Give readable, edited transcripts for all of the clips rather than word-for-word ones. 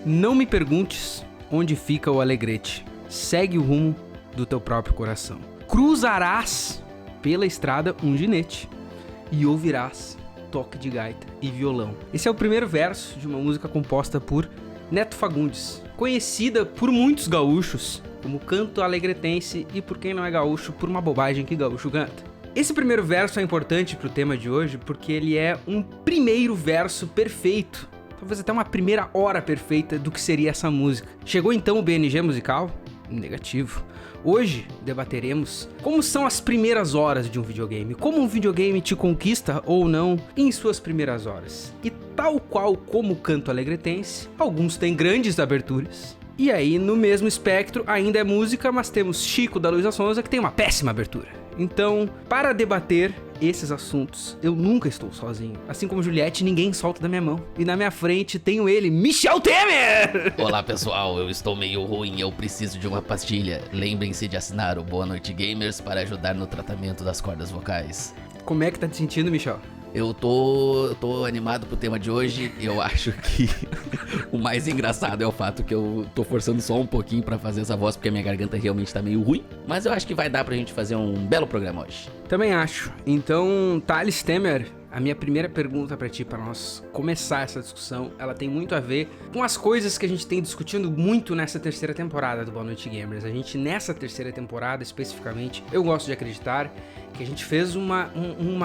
Não me perguntes onde fica o alegrete. Segue o rumo do teu próprio coração. Cruzarás pela estrada um ginete e ouvirás toque de gaita e violão. Esse é o primeiro verso de uma música composta por Neto Fagundes, conhecida por muitos gaúchos como canto alegretense e, por quem não é gaúcho, por uma bobagem que gaúcho canta. Esse primeiro verso é importante pro tema de hoje porque ele é um primeiro verso perfeito, talvez até uma primeira hora perfeita do que seria essa música. Chegou então o BNG musical? Negativo. Hoje debateremos como são as primeiras horas de um videogame, como um videogame te conquista ou não em suas primeiras horas. E tal qual como o canto alegretense, alguns têm grandes aberturas. E aí, no mesmo espectro, ainda é música, mas temos Chico da Luísa Sonza que tem uma péssima abertura. Então, para debater esses assuntos, eu nunca estou sozinho. Assim como Juliette, ninguém solta da minha mão. E na minha frente tenho ele, Michel Temer! Olá pessoal, eu estou meio ruim, eu preciso de uma pastilha. Lembrem-se de assinar o Boa Noite Gamers para ajudar no tratamento das cordas vocais. Como é que tá te sentindo, Michel? Eu tô animado pro tema de hoje. Eu acho que o mais engraçado é o fato que eu tô forçando só um pouquinho pra fazer essa voz, porque a minha garganta realmente tá meio ruim. Mas eu acho que vai dar pra gente fazer um belo programa hoje. Também acho. Então, Thales Temer, a minha primeira pergunta pra ti, pra nós começar essa discussão, ela tem muito a ver com as coisas que a gente tem discutindo muito nessa terceira temporada do Boa Noite Gamers. A gente, nessa terceira temporada, especificamente, eu gosto de acreditar que a gente fez uma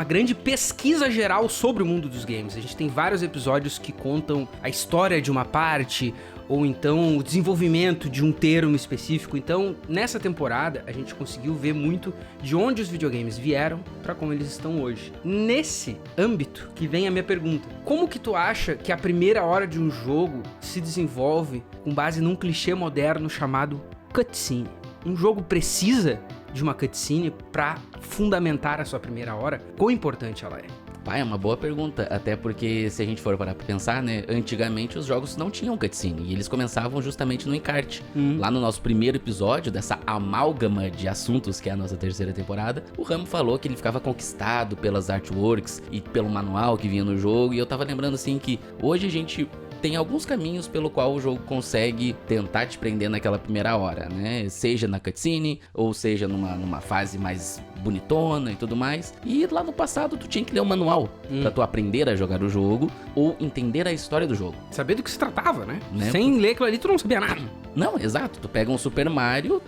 grande pesquisa geral sobre o mundo dos games. A gente tem vários episódios que contam a história de uma parte, ou então o desenvolvimento de um termo específico. Então, nessa temporada, a gente conseguiu ver muito de onde os videogames vieram para como eles estão hoje. Nesse âmbito que vem a minha pergunta: como que tu acha que a primeira hora de um jogo se desenvolve com base num clichê moderno chamado cutscene? Um jogo precisa de uma cutscene para fundamentar a sua primeira hora? Quão importante ela é? Pai, é uma boa pergunta, até porque se a gente for parar pra pensar, né, antigamente os jogos não tinham cutscene e eles começavam justamente no encarte. Lá no nosso primeiro episódio dessa amálgama de assuntos que é a nossa terceira temporada, o Ramo falou que ele ficava conquistado pelas artworks e pelo manual que vinha no jogo, e eu tava lembrando assim que hoje a gente tem alguns caminhos pelo qual o jogo consegue tentar te prender naquela primeira hora, né? Seja na cutscene, ou seja numa fase mais bonitona e tudo mais. E lá no passado tu tinha que ler um manual pra tu aprender a jogar o jogo ou entender a história do jogo. Saber do que se tratava, né? Sem ler aquilo ali, tu não sabia nada. Não, exato. Tu pega um Super Mario,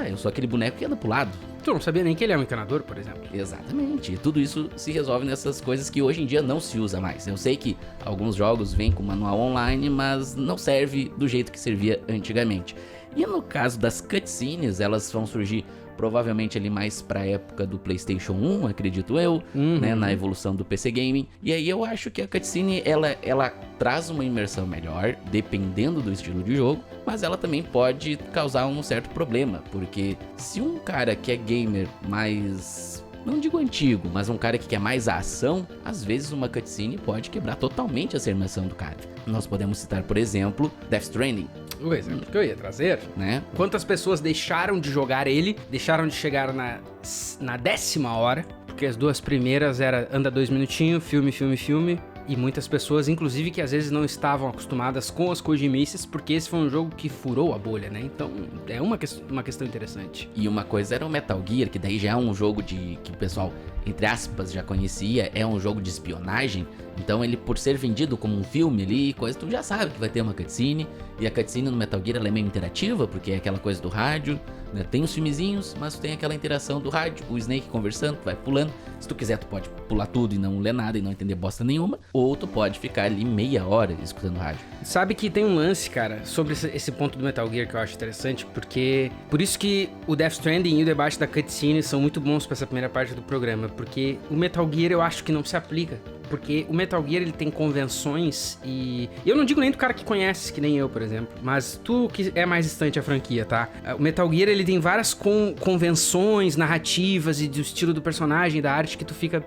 eu sou aquele boneco que anda pro lado. Tu não sabia nem que ele é um encanador, por exemplo. Exatamente. E tudo isso se resolve nessas coisas que hoje em dia não se usa mais. Eu sei que alguns jogos vêm com manual online, mas não serve do jeito que servia antigamente. E no caso das cutscenes, elas vão surgir provavelmente ali mais pra época do PlayStation 1, acredito eu, né, na evolução do PC Gaming. E aí eu acho que a cutscene, ela traz uma imersão melhor, dependendo do estilo de jogo, mas ela também pode causar um certo problema, porque se um cara que é gamer mais, não digo antigo, mas um cara que quer mais a ação, às vezes uma cutscene pode quebrar totalmente essa imersão do cara. Nós podemos citar, por exemplo, Death Stranding. O exemplo que eu ia trazer, né? Quantas pessoas deixaram de jogar ele, deixaram de chegar na 10ª hora, porque as duas primeiras era anda 2 minutinhos, filme, e muitas pessoas, inclusive, que às vezes não estavam acostumadas com as Kojimices, porque esse foi um jogo que furou a bolha, né? Então, é uma questão interessante. E uma coisa era o Metal Gear, que daí já é um jogo que o pessoal, entre aspas, já conhecia, é um jogo de espionagem. Então ele, por ser vendido como um filme ali, coisa, tu já sabe que vai ter uma cutscene. E a cutscene no Metal Gear ela é meio interativa, porque é aquela coisa do rádio, né? Tem os filmezinhos, mas tu tem aquela interação do rádio, o Snake conversando, tu vai pulando. Se tu quiser, tu pode pular tudo e não ler nada e não entender bosta nenhuma. Ou tu pode ficar ali meia hora escutando rádio. Sabe que tem um lance, cara, sobre esse ponto do Metal Gear que eu acho interessante, porque por isso que o Death Stranding e o debate da cutscene são muito bons pra essa primeira parte do programa, porque o Metal Gear eu acho que não se aplica. Porque o Metal Gear, ele tem convenções e... eu não digo nem do cara que conhece, que nem eu, por exemplo. Mas tu que é mais distante a franquia, tá? O Metal Gear, ele tem várias convenções narrativas e do estilo do personagem, da arte, que tu fica...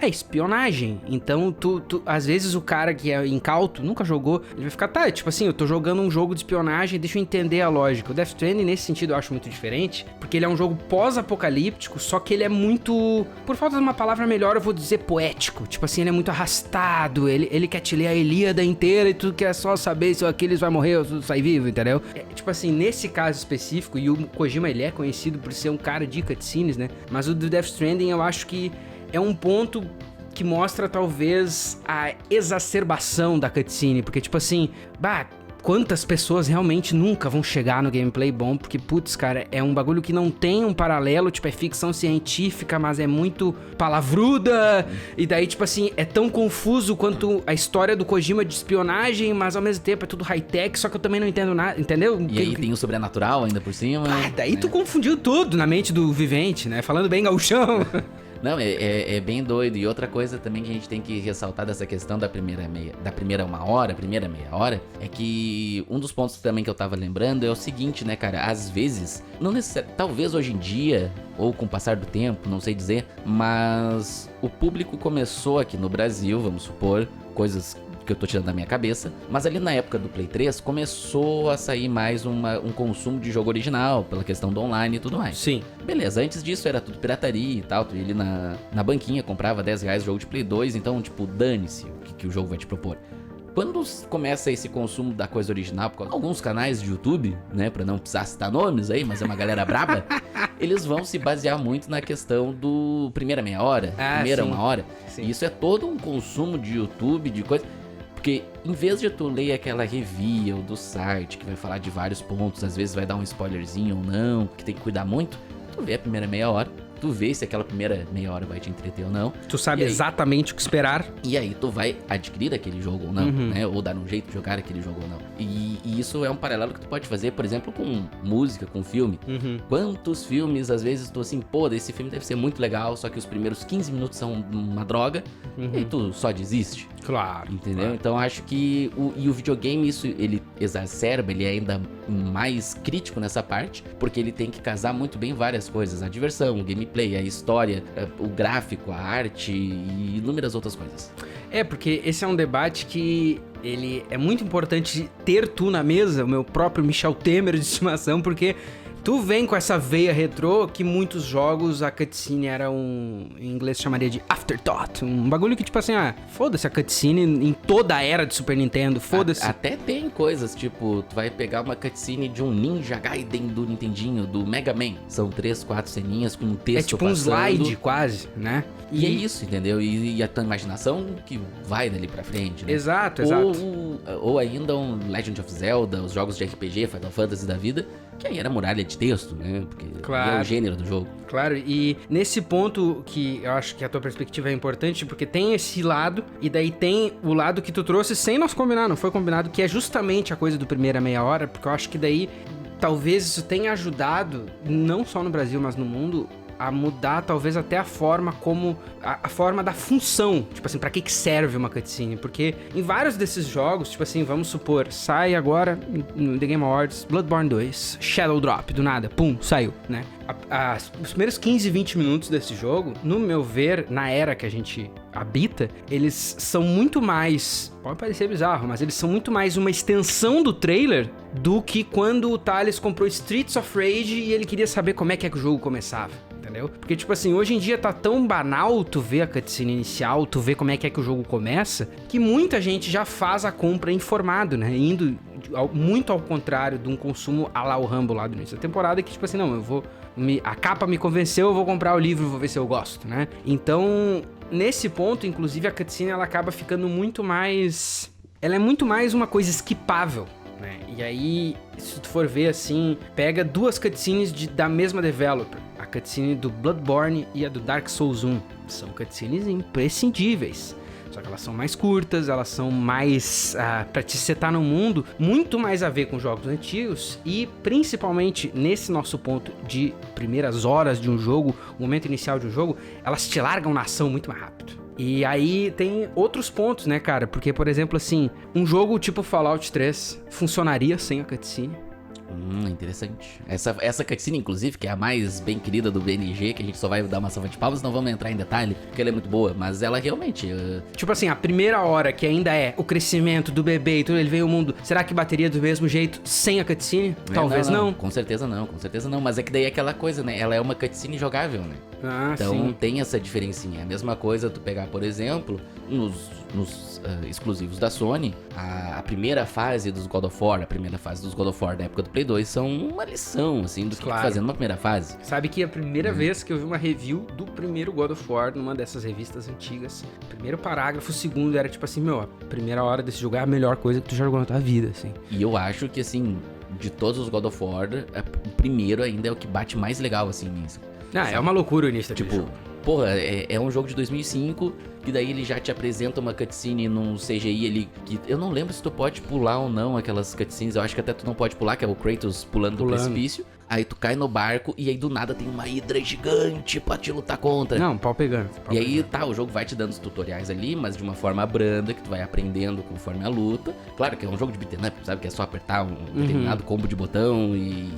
É espionagem. Então, às vezes o cara que é incauto, nunca jogou, ele vai ficar, tá, tipo assim, eu tô jogando um jogo de espionagem, deixa eu entender a lógica. O Death Stranding, nesse sentido, eu acho muito diferente, porque ele é um jogo pós-apocalíptico, só que ele é muito, por falta de uma palavra melhor, eu vou dizer poético. Tipo assim, ele é muito arrastado, ele quer te ler a Ilíada inteira e tu quer só saber se o Aquiles vai morrer ou sair vivo, entendeu? Tipo assim, nesse caso específico, e o Kojima, ele é conhecido por ser um cara de cutscenes, né? Mas o do Death Stranding, eu acho que é um ponto que mostra, talvez, a exacerbação da cutscene. Porque, tipo assim, quantas pessoas realmente nunca vão chegar no gameplay bom? Porque, putz, cara, é um bagulho que não tem um paralelo, tipo, é ficção científica, mas é muito palavruda. E daí, tipo assim, é tão confuso quanto a história do Kojima de espionagem, mas ao mesmo tempo é tudo high-tech, só que eu também não entendo nada, entendeu? E aí tem o sobrenatural ainda por cima. Daí tu confundiu tudo na mente do vivente, né? Falando bem gauchão. Não, é bem doido. E outra coisa também que a gente tem que ressaltar dessa questão da primeira meia hora, é que um dos pontos também que eu tava lembrando é o seguinte, né, cara? Às vezes, não necessariamente, talvez hoje em dia, ou com o passar do tempo, não sei dizer, mas o público começou aqui no Brasil, vamos supor, coisas que eu tô tirando da minha cabeça, mas ali na época do Play 3 começou a sair mais um consumo de jogo original, pela questão do online e tudo mais. Sim. Beleza, antes disso era tudo pirataria e tal, tu ia ali na banquinha, comprava R$10 jogo de Play 2, então tipo, dane-se o que o jogo vai te propor. Quando começa esse consumo da coisa original, por alguns canais de YouTube, né, pra não precisar citar nomes aí, mas é uma galera braba, eles vão se basear muito na questão do primeira meia hora, primeira uma hora. Sim. E isso é todo um consumo de YouTube, de coisa. Porque em vez de tu ler aquela review do site que vai falar de vários pontos, às vezes vai dar um spoilerzinho ou não, que tem que cuidar muito, tu vê a primeira meia hora, tu vê se aquela primeira meia hora vai te entreter ou não. Tu sabe exatamente o que esperar. E aí tu vai adquirir aquele jogo ou não, né? Ou dar um jeito de jogar aquele jogo ou não. E isso é um paralelo que tu pode fazer, por exemplo, com música, com filme. Quantos filmes, às vezes, tu assim, pô, esse filme deve ser muito legal, só que os primeiros 15 minutos são uma droga, e tu só desiste. Claro. Entendeu? Claro. Então acho que o videogame, isso, ele exacerba, ele é ainda mais crítico nessa parte, porque ele tem que casar muito bem várias coisas. A diversão, o gameplay, a história, o gráfico, a arte e inúmeras outras coisas. Porque esse é um debate que ele é muito importante ter tu na mesa, o meu próprio Michel Temer de estimação, porque tu vem com essa veia retrô que muitos jogos a cutscene era em inglês chamaria de afterthought, um bagulho que tipo assim, foda-se a cutscene em toda a era de Super Nintendo, foda-se. Até tem coisas, tipo, tu vai pegar uma cutscene de um Ninja Gaiden do Nintendinho, do Mega Man, são 3, 4 ceninhas com um texto. É tipo passando. Um slide quase, né? E é isso, entendeu? E a tua imaginação que vai dali pra frente, né? Exato. Ou ainda um Legend of Zelda, os jogos de RPG, Final Fantasy da vida, que aí era muralha de texto, né? Porque é o gênero do jogo. Claro, e nesse ponto que eu acho que a tua perspectiva é importante, porque tem esse lado, e daí tem o lado que tu trouxe sem nós combinar, não foi combinado, que é justamente a coisa do primeira meia hora, porque eu acho que daí talvez isso tenha ajudado, não só no Brasil, mas no mundo, a mudar talvez até a forma como... A forma da função, tipo assim, pra que serve uma cutscene, porque em vários desses jogos, tipo assim, vamos supor, sai agora no The Game Awards, Bloodborne 2, Shadow Drop, do nada, pum, saiu, né? Os primeiros 15, 20 minutos desse jogo, no meu ver, na era que a gente habita, eles são muito mais... Pode parecer bizarro, mas eles são muito mais uma extensão do trailer do que quando o Thales comprou Streets of Rage e ele queria saber como é que o jogo começava. Entendeu? Porque, tipo assim, hoje em dia tá tão banal tu ver a cutscene inicial, tu ver como é que o jogo começa, que muita gente já faz a compra informado, né? Indo muito ao contrário de um consumo a lá o Rambo lá do início da temporada, que, tipo assim, não, eu vou... A capa me convenceu, eu vou comprar o livro, vou ver se eu gosto, né? Então, nesse ponto, inclusive, a cutscene, ela acaba ficando muito mais... Ela é muito mais uma coisa skipável, né? E aí, se tu for ver assim, pega duas cutscenes da mesma developer. A cutscene do Bloodborne e a do Dark Souls 1. São cutscenes imprescindíveis. Só que elas são mais curtas, elas são mais... pra te setar no mundo, muito mais a ver com jogos antigos. E principalmente nesse nosso ponto de primeiras horas de um jogo, o momento inicial de um jogo, elas te largam na ação muito mais rápido. E aí tem outros pontos, né, cara? Porque, por exemplo, assim, um jogo tipo Fallout 3 funcionaria sem a cutscene. Interessante. Essa cutscene, inclusive, que é a mais bem querida do BNG, que a gente só vai dar uma salva de palmas, não vamos entrar em detalhe, porque ela é muito boa, mas ela realmente... Tipo assim, a primeira hora, que ainda é o crescimento do bebê e tudo, ele veio ao mundo, será que bateria do mesmo jeito sem a cutscene? Talvez não. Com certeza não, mas é que daí é aquela coisa, né? Ela é uma cutscene jogável, né? Então sim. tem essa diferencinha. É a mesma coisa tu pegar, por exemplo, nos exclusivos da Sony, a primeira fase dos God of War, da época do Play 2, são uma lição, assim, do que fazer numa primeira fase. Sabe que a primeira vez que eu vi uma review do primeiro God of War numa dessas revistas antigas, primeiro parágrafo, o segundo era tipo assim, meu, a primeira hora desse jogo é a melhor coisa que tu já jogou na tua vida, assim. E eu acho que, assim, de todos os God of War, o primeiro ainda é o que bate mais legal, assim, nisso. É uma loucura o início daquele jogo. Porra, é um jogo de 2005, e daí ele já te apresenta uma cutscene num CGI ali, que eu não lembro se tu pode pular ou não aquelas cutscenes, eu acho que até tu não pode pular, que é o Kratos pulando do precipício. Aí tu cai no barco e aí do nada tem uma hidra gigante pra te lutar contra. Não, pau pegando. E aí o jogo vai te dando os tutoriais ali, mas de uma forma branda, que tu vai aprendendo conforme a luta. Claro que é um jogo de beat'em up, sabe? Que é só apertar um determinado combo de botão e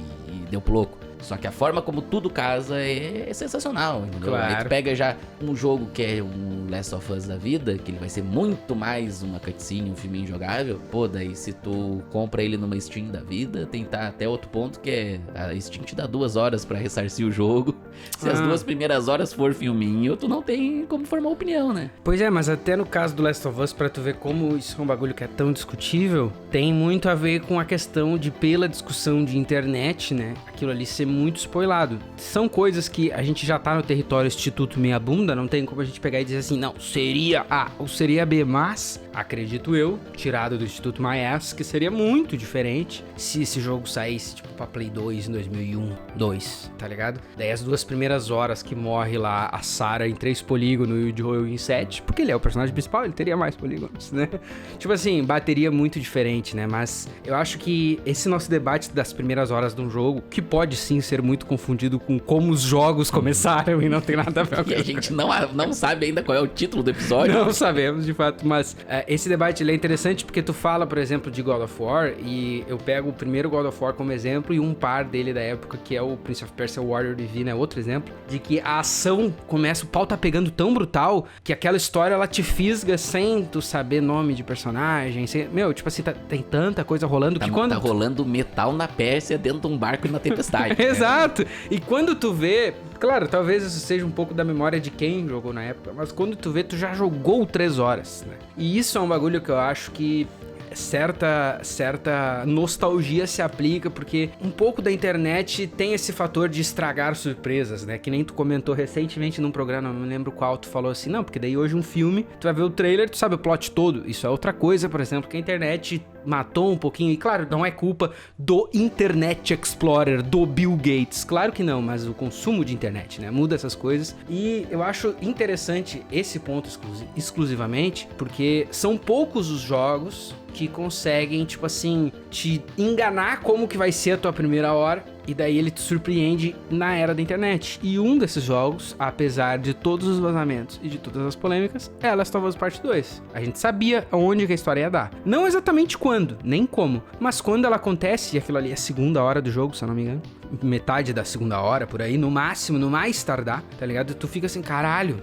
deu pro louco. Só que a forma como tudo casa é sensacional, entendeu? Claro. Aí tu pega já um jogo que é um Last of Us da vida, que ele vai ser muito mais uma cutscene, um filme injogável. Pô, daí se tu compra ele numa Steam da vida, tentar até outro ponto, que é a Steam te dá 2 horas pra ressarcir o jogo. Se as 2 primeiras horas for filminho, tu não tem como formar opinião, né? Pois é, mas até no caso do Last of Us, pra tu ver como isso é um bagulho que é tão discutível, tem muito a ver com a questão de, pela discussão de internet, né, aquilo ali ser muito spoilado. São coisas que a gente já tá no território Instituto Meia Bunda, não tem como a gente pegar e dizer assim, não, seria A ou seria B, mas, acredito eu, tirado do Instituto My Ass, que seria muito diferente se esse jogo saísse, tipo, pra Play 2 em 2001, 2, tá ligado? Daí as 2 primeiras horas que morre lá a Sarah em 3 polígonos e o Joel em 7, porque ele é o personagem principal, ele teria mais polígonos, né? Tipo assim, bateria muito diferente, né? Mas eu acho que esse nosso debate das primeiras horas de um jogo, que pode sim ser muito confundido com como os jogos começaram e não tem nada a ver com E a gente não sabe ainda qual é o título do episódio. Não sabemos, de fato, mas esse debate ele é interessante porque tu fala, por exemplo, de God of War e eu pego o primeiro God of War como exemplo e um par dele da época, que é o Prince of Persia Warrior Divine, é outro exemplo, de que a ação começa, o pau tá pegando tão brutal que aquela história ela te fisga sem tu saber nome de personagem, sem, meu, tipo assim, tem tanta coisa rolando que quando... Tá rolando metal na Pérsia dentro de um barco e na tempestade. Exato! E quando tu vê, claro, talvez isso seja um pouco da memória de quem jogou na época, mas quando tu vê, tu já jogou 3 horas, né? E isso é um bagulho que eu acho que certa nostalgia se aplica, porque um pouco da internet tem esse fator de estragar surpresas, né? Que nem tu comentou recentemente num programa, não me lembro qual, tu falou assim, não, porque daí hoje um filme, tu vai ver o trailer, tu sabe o plot todo. Isso é outra coisa, por exemplo, que a internet matou um pouquinho, e claro, não é culpa do Internet Explorer, do Bill Gates, claro que não, mas o consumo de internet, né, muda essas coisas, e eu acho interessante esse ponto exclusivamente, porque são poucos os jogos que conseguem, tipo assim, te enganar como que vai ser a tua primeira hora, e daí ele te surpreende na era da internet. E um desses jogos, apesar de todos os vazamentos e de todas as polêmicas, é Last of Us Part 2. A gente sabia aonde que a história ia dar. Não exatamente quando, nem como, mas quando ela acontece, e aquilo ali é a segunda hora do jogo, se eu não me engano, metade da segunda hora, por aí, no máximo, no mais tardar, tá ligado? Tu fica assim, caralho,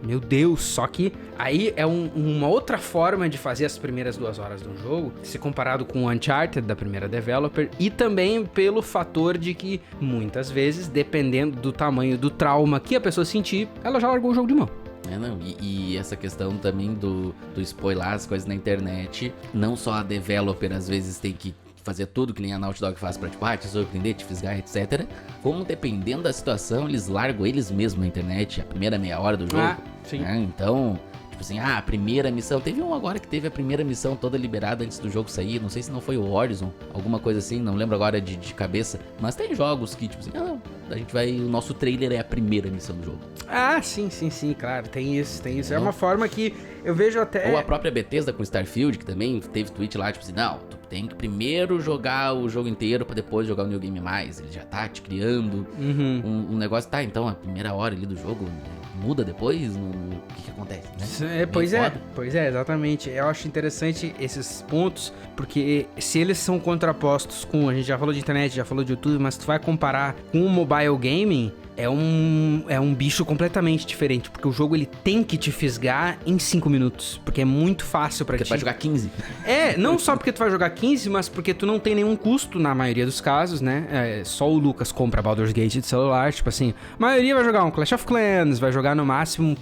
meu Deus, só que aí é uma outra forma de fazer as primeiras 2 horas de um jogo, se comparado com o Uncharted da primeira developer, e também pelo fator de que, muitas vezes, dependendo do tamanho do trauma que a pessoa sentir, ela já largou o jogo de mão. E essa questão também do spoiler as coisas na internet, não só a developer às vezes tem que fazer tudo que nem a Naughty Dog faz pra te surpreender, te fisgar, etc. Como dependendo da situação, eles largam eles mesmos na internet, a primeira meia hora do jogo. Sim. Então, tipo assim, a primeira missão. Teve um agora que teve a primeira missão toda liberada antes do jogo sair. Não sei se não foi o Horizon, alguma coisa assim, não lembro agora de cabeça. Mas tem jogos que, tipo assim, a gente vai. O nosso trailer é a primeira missão do jogo. Sim, claro, tem isso. É uma forma que eu vejo até... Ou a própria Bethesda com Starfield, que também teve tweet lá, tipo assim, não, tu tem que primeiro jogar o jogo inteiro pra depois jogar o New Game Mais. Ele já tá te criando um negócio, tá, então a primeira hora ali do jogo, muda depois? O que acontece, né? Pois é, exatamente. Eu acho interessante esses pontos, porque se eles são contrapostos com, a gente já falou de internet, já falou de YouTube, mas tu vai comparar com o mobile gaming, é um bicho completamente diferente, porque o jogo ele tem que te fisgar em 5 minutos, porque é muito fácil pra ti. Porque tu vai jogar 15. Não só porque tu vai jogar 15, mas porque tu não tem nenhum custo na maioria dos casos, né? Só o Lucas compra Baldur's Gate de celular, tipo assim, a maioria vai jogar um Clash of Clans, vai jogar no máximo,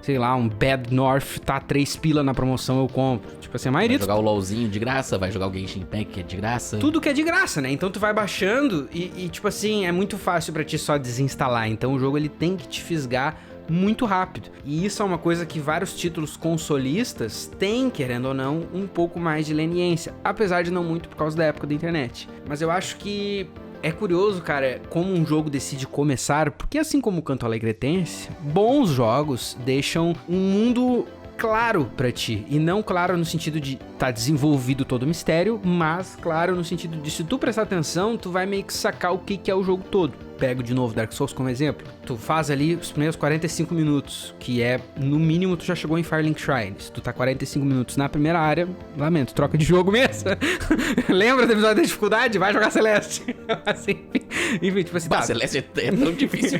sei lá, um Bad North, tá 3 pila na promoção, eu compro. Tipo assim, a maioria... Vai jogar o LoLzinho de graça, vai jogar o Genshin Impact que é de graça. Tudo que é de graça, né? Então tu vai baixando e tipo assim, é muito fácil pra ti só desinstalar. Então o jogo ele tem que te fisgar muito rápido. E isso é uma coisa que vários títulos consolistas têm, querendo ou não, um pouco mais de leniência. Apesar de não muito por causa da época da internet. Mas eu acho que é curioso, cara, como um jogo decide começar, porque assim como o Canto Alegretense, bons jogos deixam um mundo claro pra ti, e não claro no sentido de tá desenvolvido todo o mistério, mas claro no sentido de se tu prestar atenção, tu vai meio que sacar o que é o jogo todo. Pego de novo Dark Souls como exemplo, tu faz ali os primeiros 45 minutos, que é, no mínimo, tu já chegou em Firelink Shrine. Se tu tá 45 minutos na primeira área, lamento, troca de jogo mesmo. Lembra do episódio da dificuldade? Vai jogar Celeste. Assim, enfim, tipo assim, tá. Celeste é tão difícil.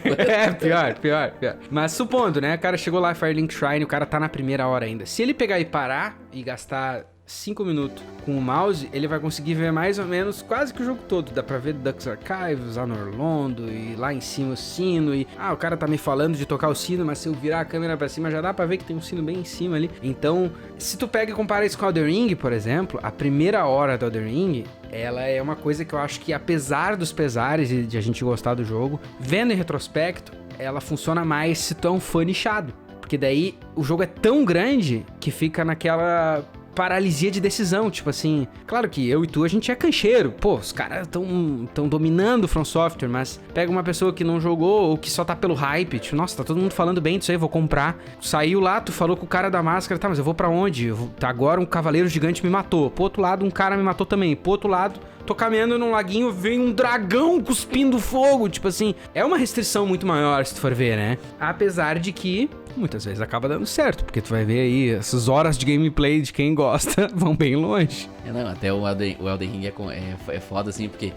Pior. Mas supondo, né, o cara chegou lá em Firelink Shrine, o cara tá na primeira hora ainda. Se ele pegar e parar e gastar 5 minutos com o mouse, ele vai conseguir ver mais ou menos quase que o jogo todo. Dá pra ver Ducks Archives, Anor Londo, e lá em cima o sino, e... o cara tá me falando de tocar o sino, mas se eu virar a câmera pra cima, já dá pra ver que tem um sino bem em cima ali. Então, se tu pega e compara isso com Elden Ring, por exemplo, a primeira hora do Elden Ring, ela é uma coisa que eu acho que, apesar dos pesares e de a gente gostar do jogo, vendo em retrospecto, ela funciona mais se tu é um fã nichado. Porque daí, o jogo é tão grande que fica naquela paralisia de decisão, tipo assim, claro que eu e tu, a gente é cancheiro, pô, os caras tão dominando o From Software, mas pega uma pessoa que não jogou ou que só tá pelo hype, tipo, nossa, tá todo mundo falando bem disso aí, vou comprar. Saiu lá, tu falou com o cara da máscara, tá, mas eu vou pra onde? Tá, agora um cavaleiro gigante me matou, pro outro lado um cara me matou também, pro outro lado tô caminhando num laguinho, vem um dragão cuspindo fogo, tipo assim, é uma restrição muito maior se tu for ver, né? Apesar de que muitas vezes acaba dando certo, porque tu vai ver aí, essas horas de gameplay de quem gosta vão bem longe. Não, até o Elden Ring é foda, assim, porque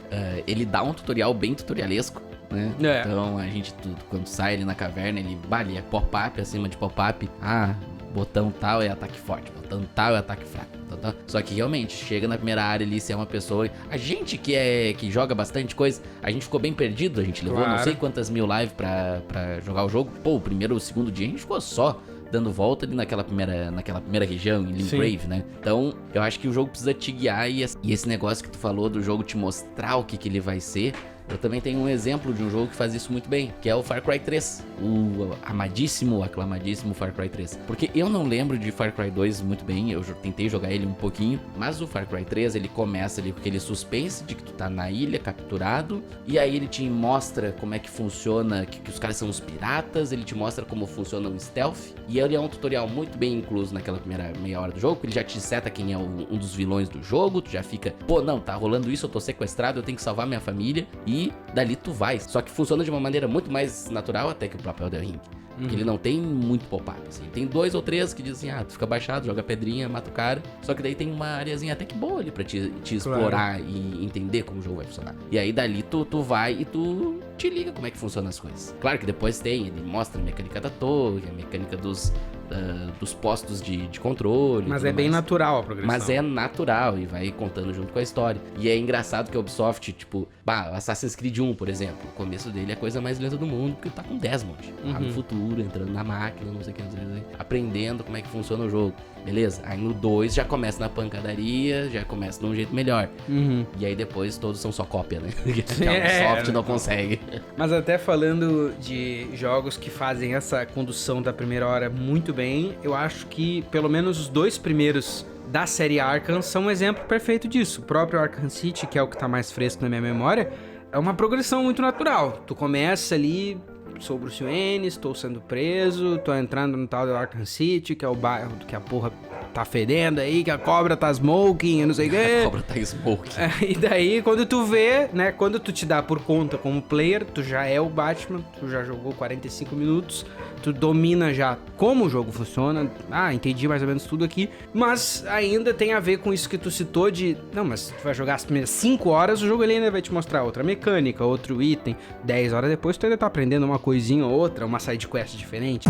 ele dá um tutorial bem tutorialesco, né? Então, a gente, quando sai ali na caverna, ele é pop-up, acima de pop-up, botão tal é ataque forte, botão tal é ataque fraco. Só que realmente, chega na primeira área ali, se é uma pessoa... A gente que joga bastante coisa, a gente ficou bem perdido, a gente levou não sei quantas mil lives pra jogar o jogo. Pô, o primeiro ou o segundo dia a gente ficou só dando volta ali naquela primeira região, em Limgrave, né? Então, eu acho que o jogo precisa te guiar e esse negócio que tu falou do jogo te mostrar o que ele vai ser... Eu também tenho um exemplo de um jogo que faz isso muito bem, que é o Far Cry 3. O amadíssimo, aclamadíssimo Far Cry 3. Porque eu não lembro de Far Cry 2 muito bem, eu tentei jogar ele um pouquinho, mas o Far Cry 3, ele começa ali com aquele suspense de que tu tá na ilha, capturado, e aí ele te mostra como é que funciona, que os caras são os piratas, ele te mostra como funciona o stealth, e ele é um tutorial muito bem incluso naquela primeira meia hora do jogo, ele já te seta quem é um dos vilões do jogo, tu já fica, pô, não, tá rolando isso, eu tô sequestrado, eu tenho que salvar minha família, e dali tu vai. Só que funciona de uma maneira muito mais natural até que o próprio Elden Ring. Porque ele não tem muito pop-up, assim. Tem 2 ou 3 que dizem, tu fica baixado, joga pedrinha, mata o cara. Só que daí tem uma areazinha até que boa ali pra te explorar e entender como o jogo vai funcionar. E aí dali tu vai e tu te liga como é que funcionam as coisas. Claro que depois ele mostra a mecânica da torre, a mecânica dos postos de controle. Mas é bem natural a progressão. Mas é natural e vai contando junto com a história. E é engraçado que a Ubisoft, tipo, Assassin's Creed 1, por exemplo, o começo dele é a coisa mais lenta do mundo, porque tá com Desmond, lá no futuro, entrando na máquina, não sei o que, aprendendo como é que funciona o jogo. Beleza? Aí no 2 já começa na pancadaria, já começa de um jeito melhor. E aí depois todos são só cópia, né? A Ubisoft não consegue. Mas até falando de jogos que fazem essa condução da primeira hora muito bem, eu acho que pelo menos os 2 primeiros da série Arkham são um exemplo perfeito disso. O próprio Arkham City, que é o que tá mais fresco na minha memória, é uma progressão muito natural. Tu começa ali sou Bruce Wayne, estou sendo preso, tô entrando no tal do Arkham City, que é o bairro que a porra tá fedendo aí, que a cobra tá smoking, eu não sei o quê. A cobra tá smoking. E daí, quando tu vê, né, quando tu te dá por conta como player, tu já é o Batman, tu já jogou 45 minutos, tu domina já como o jogo funciona, entendi mais ou menos tudo aqui, mas ainda tem a ver com isso que tu citou de, não, mas tu vai jogar as primeiras 5 horas, o jogo ele ainda vai te mostrar outra mecânica, outro item, 10 horas depois tu ainda tá aprendendo uma coisinha ou outra, uma side quest diferente.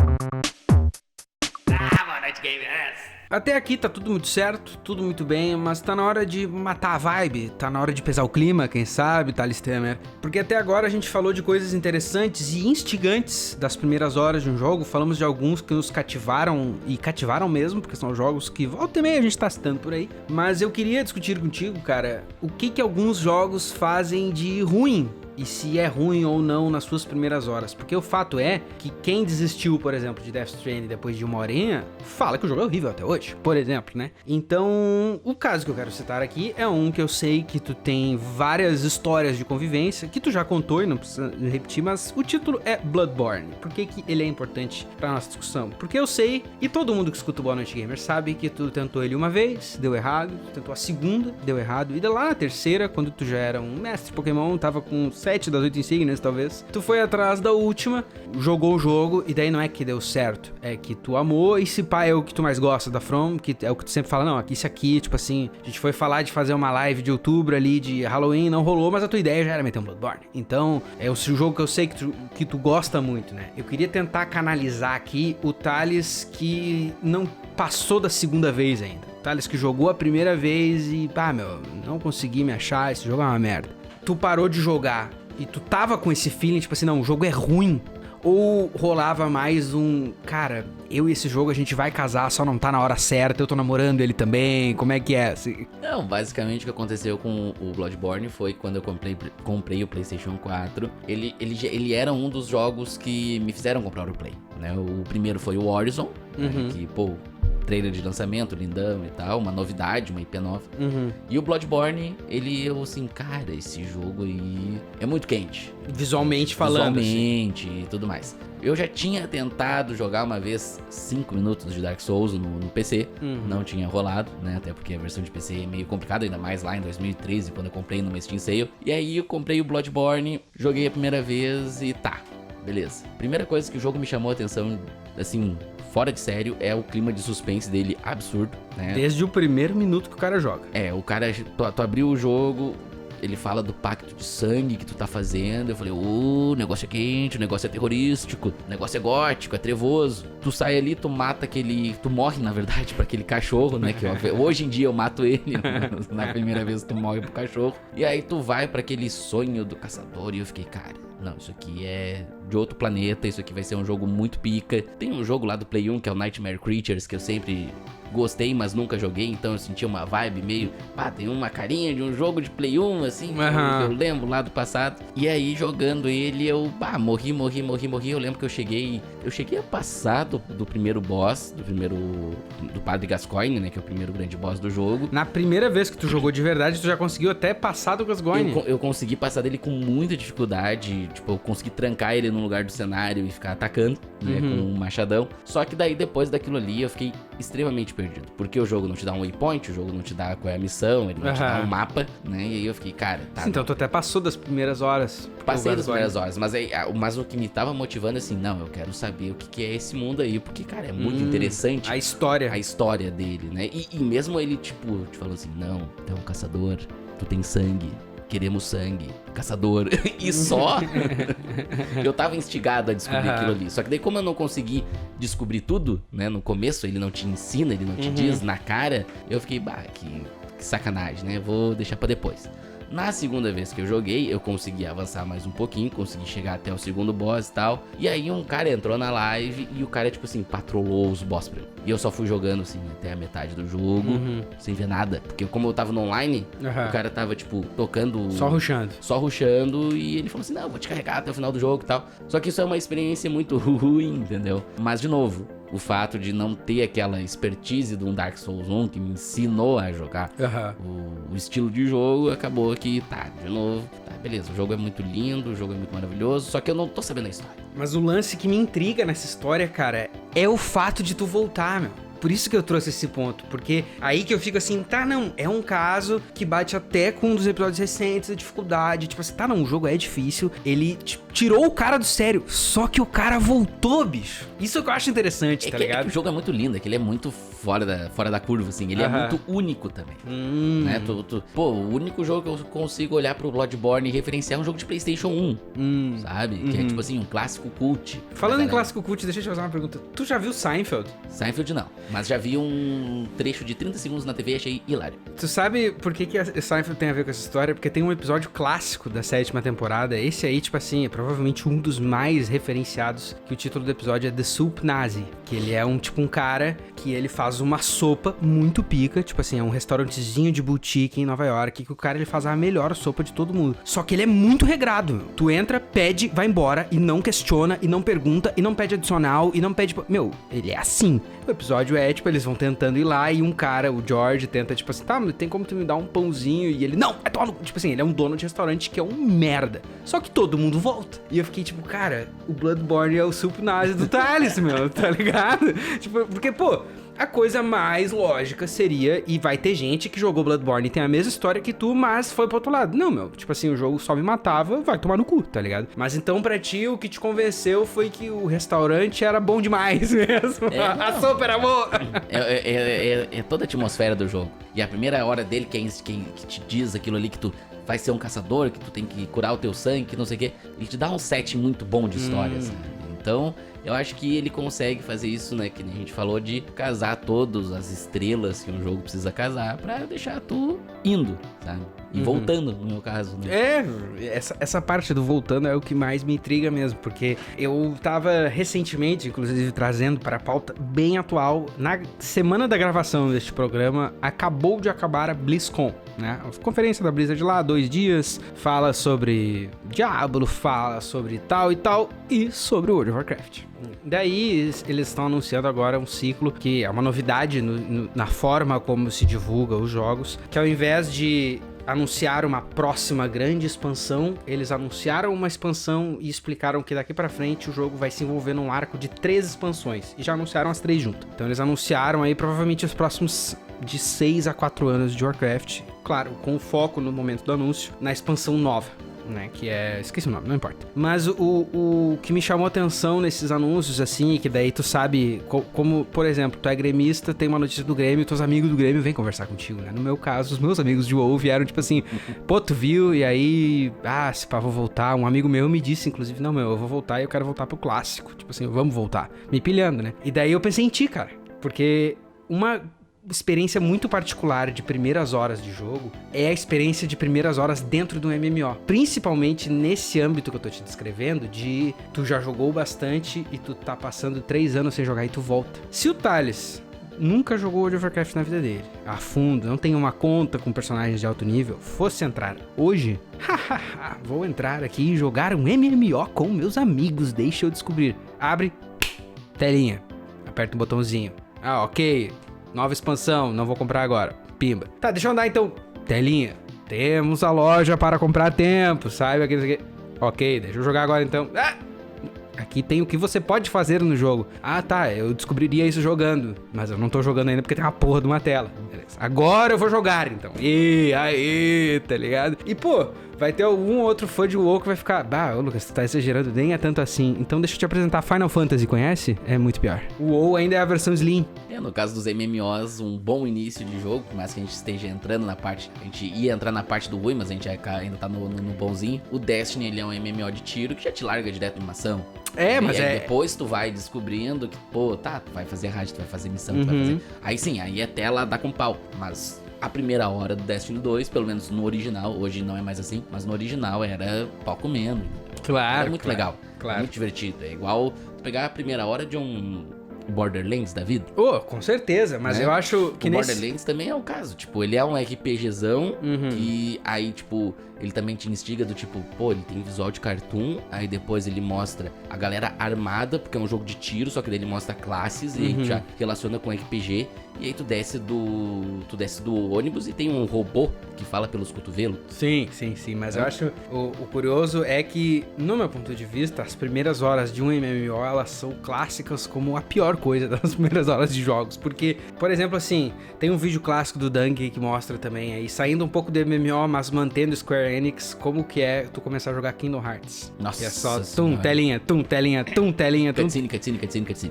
Até aqui tá tudo muito certo, tudo muito bem, mas tá na hora de matar a vibe, tá na hora de pesar o clima, quem sabe, Thales Temer? Porque até agora a gente falou de coisas interessantes e instigantes das primeiras horas de um jogo, falamos de alguns que nos cativaram, e cativaram mesmo, porque são jogos que volta e meia a gente tá citando por aí, mas eu queria discutir contigo, cara, o que alguns jogos fazem de ruim, e se é ruim ou não nas suas primeiras horas. Porque o fato é que quem desistiu, por exemplo, de Death Stranding depois de uma horinha, fala que o jogo é horrível até hoje, por exemplo, né? Então, o caso que eu quero citar aqui é um que eu sei que tu tem várias histórias de convivência, que tu já contou e não precisa repetir, mas o título é Bloodborne. Por que ele é importante pra nossa discussão? Porque eu sei, e todo mundo que escuta o Boa Noite Gamer sabe, que tu tentou ele uma vez, deu errado, tu tentou a segunda, deu errado, e lá na terceira, quando tu já era um mestre Pokémon, tava com 7 das 8 insígnias, talvez. Tu foi atrás da última, jogou o jogo, e daí não é que deu certo, é que tu amou, e se pá é o que tu mais gosta da From, que é o que tu sempre fala, não, isso aqui, tipo assim, a gente foi falar de fazer uma live de outubro ali, de Halloween, não rolou, mas a tua ideia já era meter um Bloodborne. Então, é o jogo que eu sei que tu gosta muito, né? Eu queria tentar canalizar aqui o Thales que não passou da segunda vez ainda. O Thales que jogou a primeira vez e, não consegui me achar, esse jogo é uma merda. Tu parou de jogar e tu tava com esse feeling, tipo assim, não, o jogo é ruim. Ou rolava mais um, cara, eu e esse jogo a gente vai casar, só não tá na hora certa, eu tô namorando ele também, como é que é? Assim? Não, basicamente o que aconteceu com o Bloodborne foi quando eu comprei o PlayStation 4, ele era um dos jogos que me fizeram comprar o Play, né? O primeiro foi o Horizon, né? Que, trailer de lançamento, lindão e tal, uma novidade, uma IP nova. E o Bloodborne, eu assim, cara, esse jogo aí é muito quente. Visualmente falando. Visualmente e tudo mais. Eu já tinha tentado jogar uma vez 5 minutos de Dark Souls no PC, não tinha rolado, né? Até porque a versão de PC é meio complicada, ainda mais lá em 2013, quando eu comprei numa Steam Sale. E aí eu comprei o Bloodborne, joguei a primeira vez e beleza. Primeira coisa que o jogo me chamou a atenção, assim, fora de sério, é o clima de suspense dele absurdo, né? Desde o primeiro minuto que o cara joga. O cara, tu abriu o jogo, ele fala do pacto de sangue que tu tá fazendo. Eu falei, o negócio é quente, o negócio é terrorístico, o negócio é gótico, é trevoso. Tu sai ali, tu mata tu morre, na verdade, pra aquele cachorro, né? Que hoje em dia eu mato ele, na primeira vez tu morre pro cachorro. E aí tu vai pra aquele sonho do caçador e eu fiquei, cara, não, isso aqui é de outro planeta, isso aqui vai ser um jogo muito pica. Tem um jogo lá do Play 1 que é o Nightmare Creatures, que eu sempre gostei, mas nunca joguei, então eu senti uma vibe meio, tem uma carinha de um jogo de Play 1, assim, que eu lembro lá do passado. E aí, jogando ele, eu, morri. Eu lembro que eu cheguei a passar do primeiro boss, do Padre Gascoigne, né, que é o primeiro grande boss do jogo. Na primeira vez que tu jogou de verdade, tu já conseguiu até passar do Gascoigne? Eu consegui passar dele com muita dificuldade, tipo, eu consegui trancar ele num lugar do cenário e ficar atacando, né, com um machadão. Só que daí, depois daquilo ali, eu fiquei extremamente perdido, porque o jogo não te dá um waypoint, o jogo não te dá qual é a missão, ele não te dá um mapa, né, e aí eu fiquei, cara, Sim, então tu até passou das primeiras horas. Passei das primeiras horas, mas o que me tava motivando, assim, não, eu quero saber o que é esse mundo aí, porque, cara, é muito interessante. A história dele, né, e mesmo ele, tipo, te falou assim, não, tu é um caçador, tu tem sangue, queremos sangue, caçador, e só eu tava instigado a descobrir aquilo ali. Só que daí, como eu não consegui descobrir tudo, né, no começo ele não te ensina, ele não te diz na cara, eu fiquei, que sacanagem, né, vou deixar pra depois. Na segunda vez que eu joguei, eu consegui avançar mais um pouquinho, consegui chegar até o segundo boss e tal. E aí um cara entrou na live e o cara, tipo assim, patrolou os boss pra mim. E eu só fui jogando, assim, até a metade do jogo, sem ver nada. Porque como eu tava no online, o cara tava, tipo, tocando... Só rushando. E ele falou assim, não, vou te carregar até o final do jogo e tal. Só que isso é uma experiência muito ruim, entendeu? Mas, de novo, o fato de não ter aquela expertise de um Dark Souls 1 que me ensinou a jogar o estilo de jogo, acabou que, de novo, beleza, o jogo é muito lindo, o jogo é muito maravilhoso, só que eu não tô sabendo a história. Mas o lance que me intriga nessa história, cara, é o fato de tu voltar, meu. Por isso que eu trouxe esse ponto, porque aí que eu fico assim, tá, não, é um caso que bate até com um dos episódios recentes, a dificuldade, tipo assim, tá, não, o jogo é difícil, ele tirou o cara do sério, só que o cara voltou, bicho. Isso que eu acho interessante, tá ligado? O jogo é muito lindo, é que ele é muito fora da curva, assim, ele é muito único também, né? Pô, o único jogo que eu consigo olhar pro Bloodborne e referenciar é um jogo de PlayStation 1, sabe? Que é tipo assim, um clássico cult. Falando em clássico cult, deixa eu te fazer uma pergunta, tu já viu Seinfeld? Seinfeld não, mas já vi um trecho de 30 segundos na TV e achei hilário. Tu sabe por que a Seinfeld tem a ver com essa história? Porque tem um episódio clássico da 7ª temporada. Esse aí, tipo assim, é provavelmente um dos mais referenciados, que o título do episódio é The Soup Nazi. Que ele é um cara que ele faz uma sopa muito pica. Tipo assim, é um restaurantezinho de boutique em Nova York, que o cara ele faz a melhor sopa de todo mundo. Só que ele é muito regrado, meu. Tu entra, pede, vai embora e não questiona, e não pergunta, e não pede adicional, e não pede... Meu, ele é assim. O episódio é, tipo, eles vão tentando ir lá e um cara, o George, tenta, tipo assim, tá, tem como tu me dar um pãozinho? E ele, não, é dono. Tipo assim, ele é um dono de restaurante que é um merda. Só que todo mundo volta. E eu fiquei, tipo, cara, o Bloodborne é o Soup Nazi do Thales, meu, tá ligado? Tipo, porque, pô, a coisa mais lógica seria, e vai ter gente que jogou Bloodborne e tem a mesma história que tu, mas foi pro outro lado. Não, meu, tipo assim, o jogo só me matava, vai tomar no cu, tá ligado? Mas então pra ti, o que te convenceu foi que o restaurante era bom demais mesmo. A sopa era boa. É toda a atmosfera do jogo. E a primeira hora dele, que te diz aquilo ali que tu vai ser um caçador, que tu tem que curar o teu sangue, que não sei o quê. Ele te dá um set muito bom de histórias, né? Então, eu acho que ele consegue fazer isso, né? Que a gente falou de casar todas as estrelas que um jogo precisa casar pra deixar tu indo, sabe? E voltando, no meu caso, né? Essa parte do voltando é o que mais me intriga mesmo, porque eu tava recentemente, inclusive, trazendo para a pauta bem atual, na semana da gravação deste programa, acabou de acabar a BlizzCon, né? A conferência da Blizzard lá, 2 dias, fala sobre Diablo, fala sobre tal e tal, e sobre World of Warcraft. Daí, eles estão anunciando agora um ciclo que é uma novidade na forma como se divulga os jogos, que ao invés de anunciar uma próxima grande expansão, eles anunciaram uma expansão e explicaram que daqui pra frente o jogo vai se envolver num arco de 3 expansões, e já anunciaram as 3 juntas. Então eles anunciaram aí provavelmente os próximos de 6 a 4 anos de Warcraft, claro, com foco no momento do anúncio, na expansão nova, né, que é... esqueci o nome, não importa. Mas o que me chamou atenção nesses anúncios, assim, que daí tu sabe, como, por exemplo, tu é gremista, tem uma notícia do Grêmio, teus amigos do Grêmio vêm conversar contigo, né? No meu caso, os meus amigos de WoW vieram, tipo assim, pô, tu viu? E aí, se pá, vou voltar. Um amigo meu me disse, inclusive, não, meu, eu vou voltar e eu quero voltar pro clássico. Tipo assim, vamos voltar. Me pilhando, né? E daí eu pensei em ti, cara, porque uma experiência muito particular de primeiras horas de jogo é a experiência de primeiras horas dentro do MMO. Principalmente nesse âmbito que eu tô te descrevendo, de tu já jogou bastante e tu tá passando 3 anos sem jogar e tu volta. Se o Thales nunca jogou World of Warcraft na vida dele, a fundo, não tem uma conta com personagens de alto nível, fosse entrar hoje, vou entrar aqui e jogar um MMO com meus amigos, deixa eu descobrir. Abre, telinha, aperta um botãozinho. Ok, nova expansão, não vou comprar agora. Pimba. Tá, deixa eu andar então. Telinha. Temos a loja para comprar tempo, sabe? Aqui. Ok, deixa eu jogar agora então. Aqui tem o que você pode fazer no jogo. Tá, eu descobriria isso jogando. Mas eu não tô jogando ainda porque tem uma porra de uma tela. Beleza. Agora eu vou jogar então. Aí, tá ligado? E pô, vai ter algum outro fã de WoW que vai ficar... ô Lucas, tu tá exagerando, nem é tanto assim. Então deixa eu te apresentar Final Fantasy, conhece? É muito pior. O WoW ainda é a versão Slim. No caso dos MMOs, um bom início de jogo, por mais que a gente esteja entrando na parte... A gente ia entrar na parte do ruim, mas a gente ainda tá no bonzinho. O Destiny, ele é um MMO de tiro que já te larga direto numa ação. Mas depois tu vai descobrindo que, pô, tá, tu vai fazer raid, tu vai fazer missão, tu vai fazer... Aí sim, aí é tela dá com pau, mas... A primeira hora do Destiny 2, pelo menos no original, hoje não é mais assim, mas no original era pau comendo. Claro. Era muito legal, claro. Muito divertido. É igual tu pegar a primeira hora de um Borderlands da vida. Oh, com certeza, mas né? eu acho que o nesse... Borderlands também é o caso. Tipo, ele é um RPGzão que aí, tipo, ele também te instiga do tipo, pô, ele tem visual de cartoon, aí depois ele mostra a galera armada, porque é um jogo de tiro, só que daí ele mostra classes e aí já relaciona com RPG. E aí tu desce do ônibus e tem um robô que fala pelos cotovelos. Sim, mas eu acho o curioso é que, no meu ponto de vista, as primeiras horas de um MMO, elas são clássicas como a pior coisa das primeiras horas de jogos, porque, por exemplo, assim, tem um vídeo clássico do Dung que mostra também aí, saindo um pouco do MMO, mas mantendo Square Enix, como que é tu começar a jogar Kingdom Hearts. Nossa, que é só senhora. telinha, telinha, Cutscene.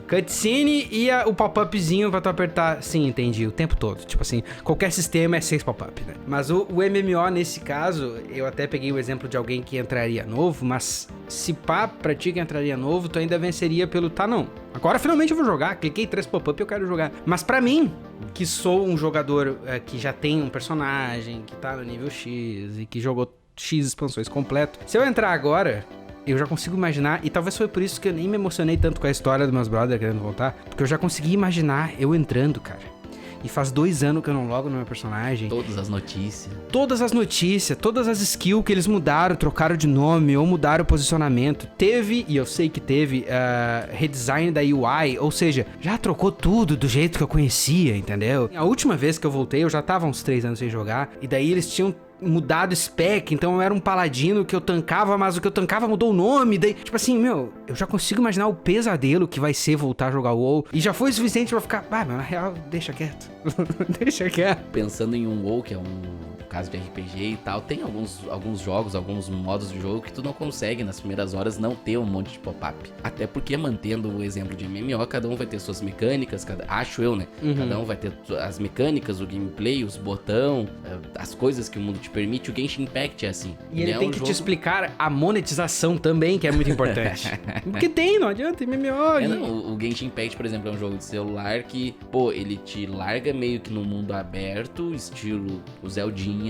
cutscene e o pop-upzinho pra tu apertar. Sim, entendi, o tempo todo. Tipo assim, qualquer sistema é 6 pop-up, né? Mas o MMO, nesse caso, eu até peguei o exemplo de alguém que entraria novo, mas se pá, pra ti que entraria novo, tu ainda venceria pelo, tá, não. Agora finalmente eu vou jogar, cliquei 3 pop-up e eu quero jogar. Mas pra mim, que sou um jogador que já tem um personagem, que tá no nível X e que jogou X expansões completo, se eu entrar agora... Eu já consigo imaginar, e talvez foi por isso que eu nem me emocionei tanto com a história dos meus brothers querendo voltar, porque eu já consegui imaginar eu entrando, cara. E faz 2 anos que eu não logo no meu personagem. Todas as notícias, todas as skills que eles mudaram, trocaram de nome ou mudaram o posicionamento. Teve, e eu sei que teve, redesign da UI, ou seja, já trocou tudo do jeito que eu conhecia, entendeu? A última vez que eu voltei, eu já tava uns 3 anos sem jogar, e daí eles tinham mudado spec, então eu era um paladino que eu tancava, mas o que eu tancava mudou o nome, daí, tipo assim, meu, eu já consigo imaginar o pesadelo que vai ser voltar a jogar WoW, e já foi o suficiente pra ficar, mas na real, deixa quieto, deixa quieto. Pensando em um WoW, que é um caso de RPG e tal, tem alguns jogos, alguns modos de jogo que tu não consegue nas primeiras horas não ter um monte de pop-up. Até porque, mantendo o exemplo de MMO, cada um vai ter suas mecânicas, acho eu, né? Cada um vai ter as mecânicas, o gameplay, os botão, as coisas que o mundo te permite. O Genshin Impact é assim. E ele tem que te explicar a monetização também, que é muito importante. Porque tem, não adianta, MMO. O Genshin Impact, por exemplo, é um jogo de celular que, pô, ele te larga meio que no mundo aberto, estilo o Zeldinha,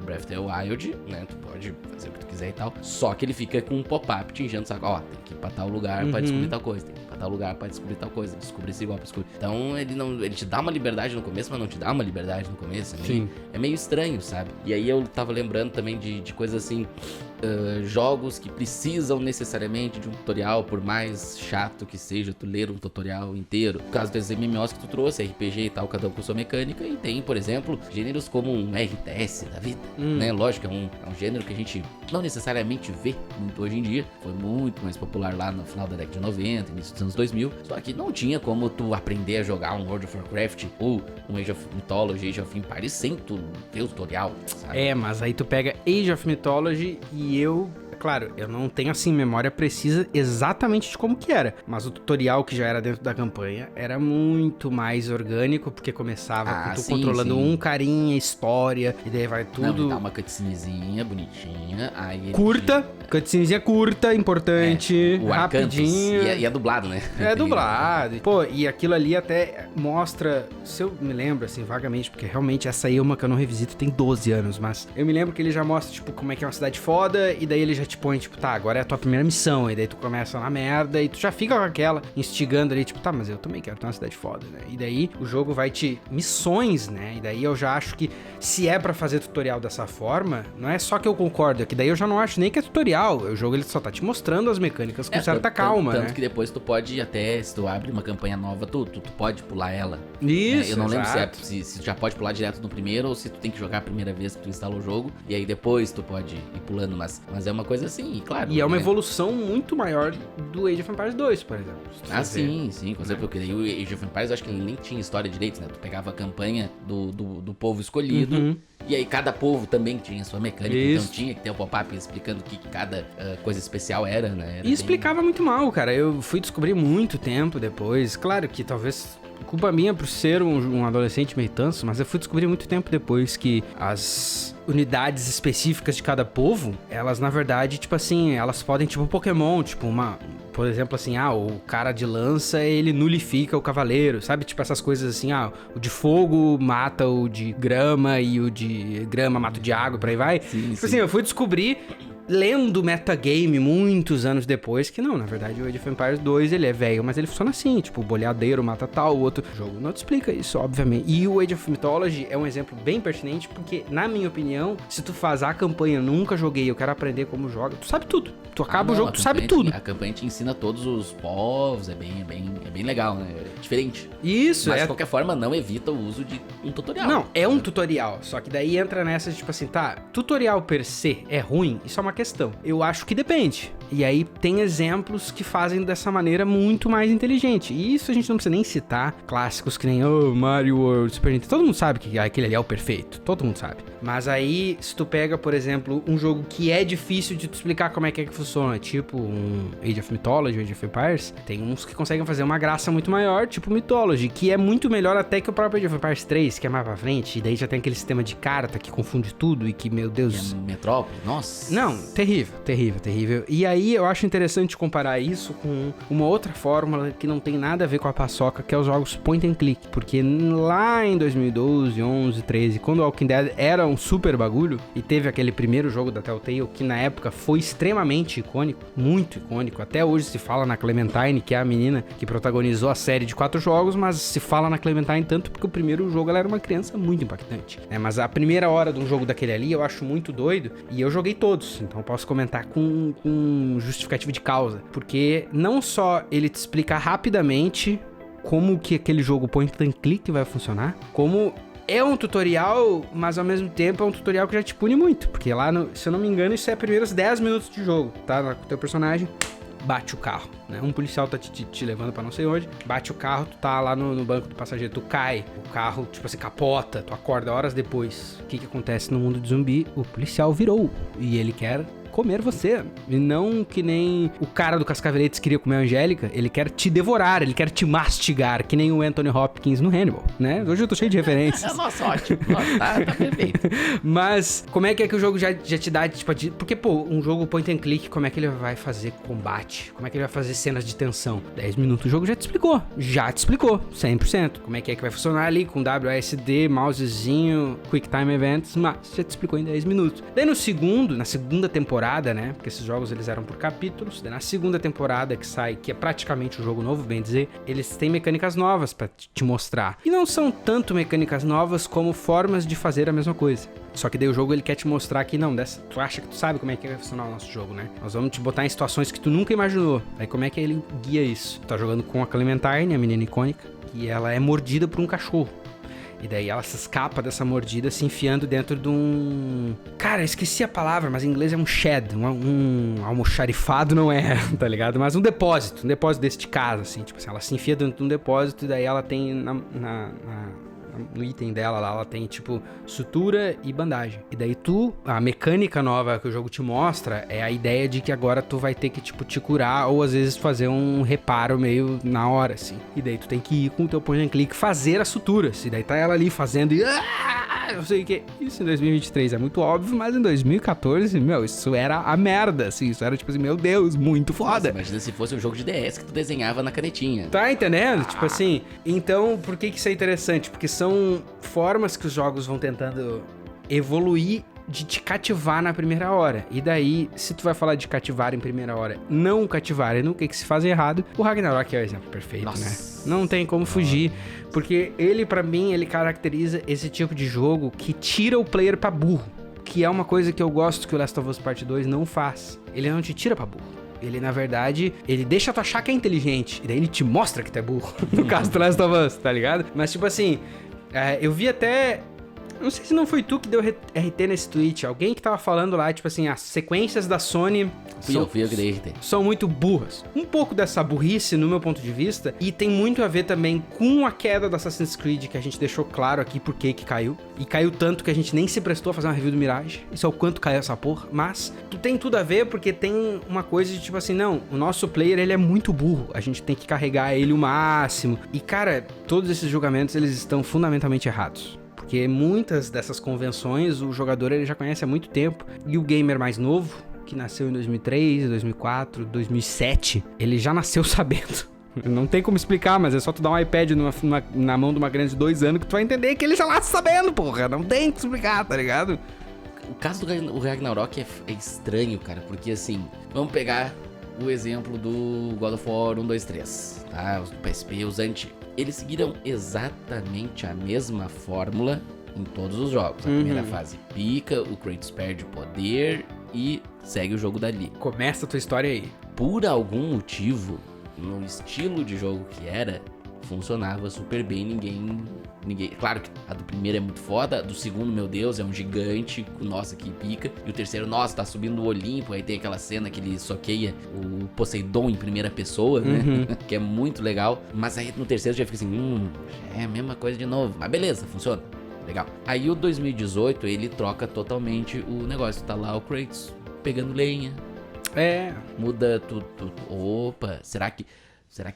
Breath of the Wild, né? Tu pode fazer o que tu quiser e tal. Só que ele fica com um pop-up te enchendo o saco. Ó, tem que ir pra tal lugar pra descobrir tal coisa. Tem que ir pra tal lugar pra descobrir tal coisa. Descobrir esse golpe, descobrir. Então ele te dá uma liberdade no começo, mas não te dá uma liberdade no começo. É meio estranho, sabe? E aí eu tava lembrando também de coisas assim. Jogos que precisam necessariamente de um tutorial, por mais chato que seja tu ler um tutorial inteiro. No caso desses MMOs que tu trouxe, RPG e tal, cada um com sua mecânica, e tem, por exemplo, gêneros como um RTS da vida, né? Lógico, é um gênero que a gente não necessariamente vê muito hoje em dia, foi muito mais popular lá no final da década de 90, início dos anos 2000, só que não tinha como tu aprender a jogar um World of Warcraft ou um Age of Mythology, Age of Empires sem tu ver o tutorial, sabe? Mas aí tu pega Age of Mythology e eu... Claro, eu não tenho, assim, memória precisa exatamente de como que era, mas o tutorial que já era dentro da campanha era muito mais orgânico, porque começava com tu controlando um carinha, história, e daí vai tudo... Não, dá uma cutscenezinha bonitinha, aí... Cutscenezinha curta, importante, rapidinho... E é dublado, né? É dublado. Pô, e aquilo ali até mostra, se eu me lembro, assim, vagamente, porque realmente essa aí é uma que eu não revisito tem 12 anos, mas eu me lembro que ele já mostra, tipo, como é que é uma cidade foda, e daí ele já te põe, tipo, tá, agora é a tua primeira missão, e daí tu começa na merda, e tu já fica com aquela, instigando ali, tipo, tá, mas eu também quero ter uma cidade foda, né? E daí o jogo vai te... missões, né? E daí eu já acho que se é pra fazer tutorial dessa forma, não é só que eu concordo, é que daí eu já não acho nem que é tutorial, o jogo ele só tá te mostrando as mecânicas com certa calma, tanto né? que depois tu pode até, se tu abre uma campanha nova, tu pode pular ela. Isso, eu não lembro se tu já pode pular direto no primeiro, ou se tu tem que jogar a primeira vez que tu instala o jogo, e aí depois tu pode ir pulando, mas é uma coisa assim, e claro. E é uma evolução muito maior do Age of Empires 2, por exemplo. Sim, com certeza, porque daí o Age of Empires eu acho que ele nem tinha história direito, né? Tu pegava a campanha do povo escolhido, e aí cada povo também tinha sua mecânica, então tinha que ter um pop-up explicando o que cada coisa especial era, né? E explicava muito mal, cara. Eu fui descobrir muito tempo depois. Claro que talvez culpa minha por ser um adolescente meio tanso, mas eu fui descobrir muito tempo depois que as unidades específicas de cada povo, elas na verdade, tipo assim, elas podem, tipo um Pokémon, tipo por exemplo assim, o cara de lança, ele nulifica o cavaleiro, sabe? Tipo essas coisas assim, o de fogo mata o de grama e o de grama mata o de água, por aí vai. Sim, tipo assim, eu fui descobrir lendo metagame muitos anos depois, que não, na verdade o Age of Empires 2 ele é velho, mas ele funciona assim, tipo, o boleadeiro mata tal, o outro jogo não te explica isso, obviamente. E o Age of Mythology é um exemplo bem pertinente, porque, na minha opinião, se tu faz a campanha, nunca joguei, eu quero aprender como joga, tu sabe tudo. Tu acaba o jogo, tu sabe tudo. A campanha te ensina todos os povos, é bem legal, né? É diferente. Isso, mas de qualquer forma, não evita o uso de um tutorial. Não, é um tutorial, só que daí entra nessa de, tipo assim, tá, tutorial per se é ruim? Isso é uma questão. Eu acho que depende. E aí tem exemplos que fazem dessa maneira muito mais inteligente. E isso a gente não precisa nem citar clássicos que nem Mario World, Super Nintendo. Todo mundo sabe que aquele ali é o perfeito. Todo mundo sabe. Mas aí, se tu pega, por exemplo, um jogo que é difícil de tu explicar como é que funciona, tipo um Age of Mythology, Age of Empires, tem uns que conseguem fazer uma graça muito maior, tipo Mythology, que é muito melhor até que o próprio Age of Empires 3, que é mais pra frente, e daí já tem aquele sistema de carta que confunde tudo e que, meu Deus... É Metrópole, nossa. Não, terrível. E aí eu acho interessante comparar isso com uma outra fórmula que não tem nada a ver com a paçoca, que é os jogos point and click, porque lá em 2012, 11, 13, quando o Walking Dead era um super bagulho, e teve aquele primeiro jogo da Telltale, que na época foi extremamente icônico, muito icônico, até hoje se fala na Clementine, que é a menina que protagonizou a série de 4 jogos, mas se fala na Clementine tanto porque o primeiro jogo ela era uma criança muito impactante, né? Mas a primeira hora de um jogo daquele ali eu acho muito doido, e eu joguei todos, então eu posso comentar com justificativo de causa, porque não só ele te explica rapidamente como que aquele jogo point and click vai funcionar, como é um tutorial, mas ao mesmo tempo é um tutorial que já te pune muito, porque lá, se eu não me engano, isso é primeiros 10 minutos de jogo, tá? Com o teu personagem, bate o carro, né? Um policial tá te levando pra não sei onde, bate o carro, tu tá lá no banco do passageiro, tu cai, o carro, tipo assim, capota, tu acorda horas depois. O que acontece no mundo de zumbi? O policial virou, e ele quer comer você, e não que nem o cara do Cascaveletes queria comer a Angélica, ele quer te devorar, ele quer te mastigar, que nem o Anthony Hopkins no Hannibal, né? Hoje eu tô cheio de referências. Nossa, ótimo. Nossa, tá perfeito. Mas, como é que o jogo já te dá, tipo, porque, pô, um jogo point and click, como é que ele vai fazer combate? Como é que ele vai fazer cenas de tensão? 10 minutos, o jogo já te explicou, 100%. Como é que vai funcionar ali com WASD, mousezinho, Quick Time Events, mas já te explicou em 10 minutos. Daí na segunda temporada, né? Porque esses jogos eles eram por capítulos. Daí na segunda temporada que sai, que é praticamente um jogo novo, bem dizer, eles têm mecânicas novas pra te mostrar. E não são tanto mecânicas novas como formas de fazer a mesma coisa. Só que daí o jogo ele quer te mostrar que não, tu acha que tu sabe como é que vai funcionar o nosso jogo, né? Nós vamos te botar em situações que tu nunca imaginou. Aí como é que ele guia isso? Tu tá jogando com a Clementine, a menina icônica, e ela é mordida por um cachorro. E daí ela se escapa dessa mordida se enfiando dentro de um... Cara, eu esqueci a palavra, mas em inglês é um shed. Um almoxarifado não é, tá ligado? Mas um depósito desse de casa, assim. Tipo assim, ela se enfia dentro de um depósito e daí ela tem no item dela lá, ela tem tipo sutura e bandagem. E daí a mecânica nova que o jogo te mostra é a ideia de que agora tu vai ter que tipo te curar ou às vezes fazer um reparo meio na hora, assim. E daí tu tem que ir com o teu point and click fazer as suturas. E daí tá ela ali fazendo e... eu sei que isso em 2023 é muito óbvio, mas em 2014, meu, isso era a merda, assim. Isso era tipo assim, meu Deus, muito foda. Nossa, imagina se fosse um jogo de DS que tu desenhava na canetinha. Tá entendendo? Tipo assim, então por que isso é interessante? Porque são formas que os jogos vão tentando evoluir de te cativar na primeira hora. E daí, se tu vai falar de cativar em primeira hora, não cativar e no que se faz errado, o Ragnarok é o exemplo perfeito, né? Não tem como fugir, porque ele, pra mim, ele caracteriza esse tipo de jogo que tira o player pra burro, que é uma coisa que eu gosto que o Last of Us Part 2 não faz. Ele não te tira pra burro. Ele, na verdade, ele deixa tu achar que é inteligente, e daí ele te mostra que tu é burro, no caso do Last of Us, tá ligado? Mas, tipo assim, eu vi até... Não sei se não foi tu que deu RT nesse tweet. Alguém que tava falando lá, tipo assim, as sequências da Sony... Fui eu que dei RT. São muito burras. Um pouco dessa burrice, no meu ponto de vista, e tem muito a ver também com a queda do Assassin's Creed, que a gente deixou claro aqui por que caiu. E caiu tanto que a gente nem se prestou a fazer uma review do Mirage. Isso é o quanto caiu essa porra. Mas tem tudo a ver porque tem uma coisa de tipo assim, não, o nosso player, ele é muito burro. A gente tem que carregar ele o máximo. E, cara, todos esses julgamentos, eles estão fundamentalmente errados. Porque muitas dessas convenções o jogador ele já conhece há muito tempo. E o gamer mais novo, que nasceu em 2003, 2004, 2007, ele já nasceu sabendo. Não tem como explicar, mas é só tu dar um iPad na mão de uma criança de 2 anos que tu vai entender que ele já nasce sabendo, porra. Não tem que explicar, tá ligado? O caso do Ragnarok é estranho, cara, porque assim, vamos pegar o exemplo do God of War 1, 2, 3, tá? Os do PSP, os antigos. Eles seguiram exatamente a mesma fórmula em todos os jogos. A primeira fase pica, o Kratos perde o poder e segue o jogo dali. Começa a tua história aí. Por algum motivo, no estilo de jogo que era, funcionava super bem, ninguém... Claro que a do primeiro é muito foda, a do segundo, meu Deus, é um gigante, nossa, que pica. E o terceiro, nossa, tá subindo o Olimpo, aí tem aquela cena que ele soqueia o Poseidon em primeira pessoa, né? Que é muito legal. Mas aí no terceiro já fica assim, é a mesma coisa de novo. Mas beleza, funciona. Legal. Aí o 2018, ele troca totalmente o negócio. Tá lá o Kratos pegando lenha. Muda tudo. Opa, será que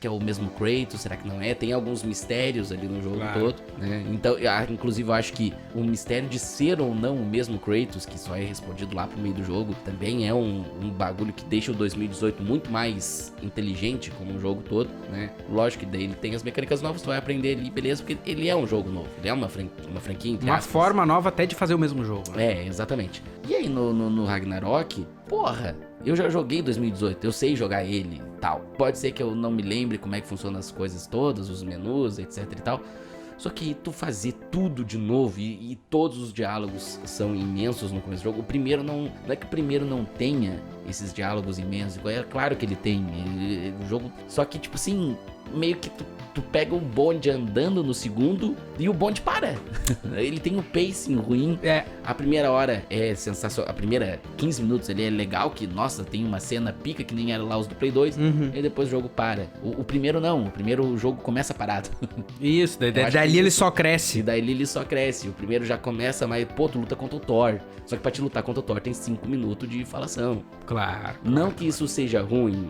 é o mesmo Kratos? Será que não é? Tem alguns mistérios ali no jogo todo, né? Então, inclusive, eu acho que o mistério de ser ou não o mesmo Kratos, que só é respondido lá pro meio do jogo, também é um bagulho que deixa o 2018 muito mais inteligente como um jogo todo, né? Lógico que daí ele tem as mecânicas novas, tu vai aprender ali, beleza, porque ele é um jogo novo, ele é uma franquia, entre Uma aspas. forma nova até de fazer o mesmo jogo. É, exatamente. E aí no Ragnarok, porra, eu já joguei 2018, eu sei jogar ele e tal. Pode ser que eu não me lembre como é que funcionam as coisas todas, os menus, etc e tal. Só que tu fazer tudo de novo e todos os diálogos são imensos no começo do jogo. O primeiro não é que o primeiro não tenha esses diálogos imensos. É claro que ele tem. O jogo. Só que, tipo assim, meio que tu pega o bonde andando no segundo e o bonde para. Ele tem um pacing ruim. A primeira hora é sensacional. A primeira 15 minutos ele é legal, que, nossa, tem uma cena pica que nem era lá os do Play 2. E depois o jogo para. O primeiro não. O primeiro jogo começa parado. Isso, dali ele só cresce. E daí ele só cresce. O primeiro já começa, mas, pô, tu luta contra o Thor. Só que pra te lutar contra o Thor tem 5 minutos de falação. Claro. Não que isso seja ruim.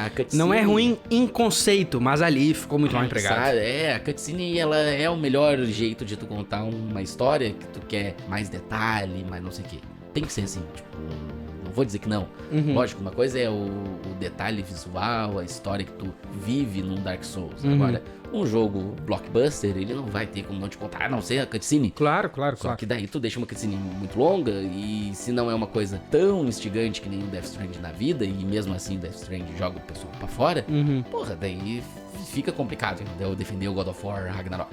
A cutscene... Não é ruim em conceito, mas ali ficou muito mal empregado. A cutscene, ela é o melhor jeito de tu contar uma história que tu quer mais detalhe, mais não sei o quê. Tem que ser assim, tipo... Não vou dizer que não. Lógico, uma coisa é o detalhe visual, a história que tu vive num Dark Souls. Agora, um jogo blockbuster, ele não vai ter como não te contar, a não ser a cutscene. Claro. Só que daí tu deixa uma cutscene muito longa e se não é uma coisa tão instigante que nem o Death Stranding na vida, e mesmo assim o Death Stranding joga o pessoal pra fora, porra, daí fica complicado, entendeu? Defender o God of War Ragnarok.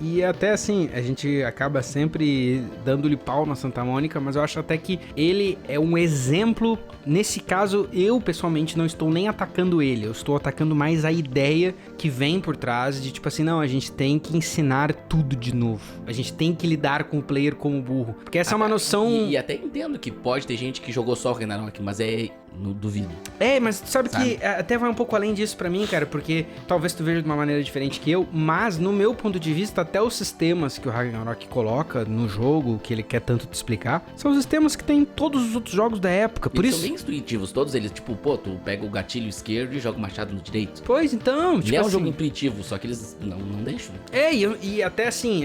E até assim, a gente acaba sempre dando-lhe pau na Santa Mônica, mas eu acho até que ele é um exemplo. Nesse caso, eu pessoalmente não estou nem atacando ele, eu estou atacando mais a ideia que vem por trás de tipo assim, não, a gente tem que ensinar tudo de novo. A gente tem que lidar com o player como burro. Porque essa é uma noção... E até entendo que pode ter gente que jogou só o Ragnarok, mas não duvido. Mas sabe que até vai um pouco além disso pra mim, cara, porque talvez tu veja de uma maneira diferente que eu, mas no meu ponto de vista, até os sistemas que o Ragnarok coloca no jogo, que ele quer tanto te explicar, são os sistemas que tem em todos os outros jogos da época. Por isso... são bem intuitivos, todos eles, tipo, pô, tu pega o gatilho esquerdo e joga o machado no direito. Pois então, tipo é um assim... jogo intuitivo, só que eles não deixam. E até assim,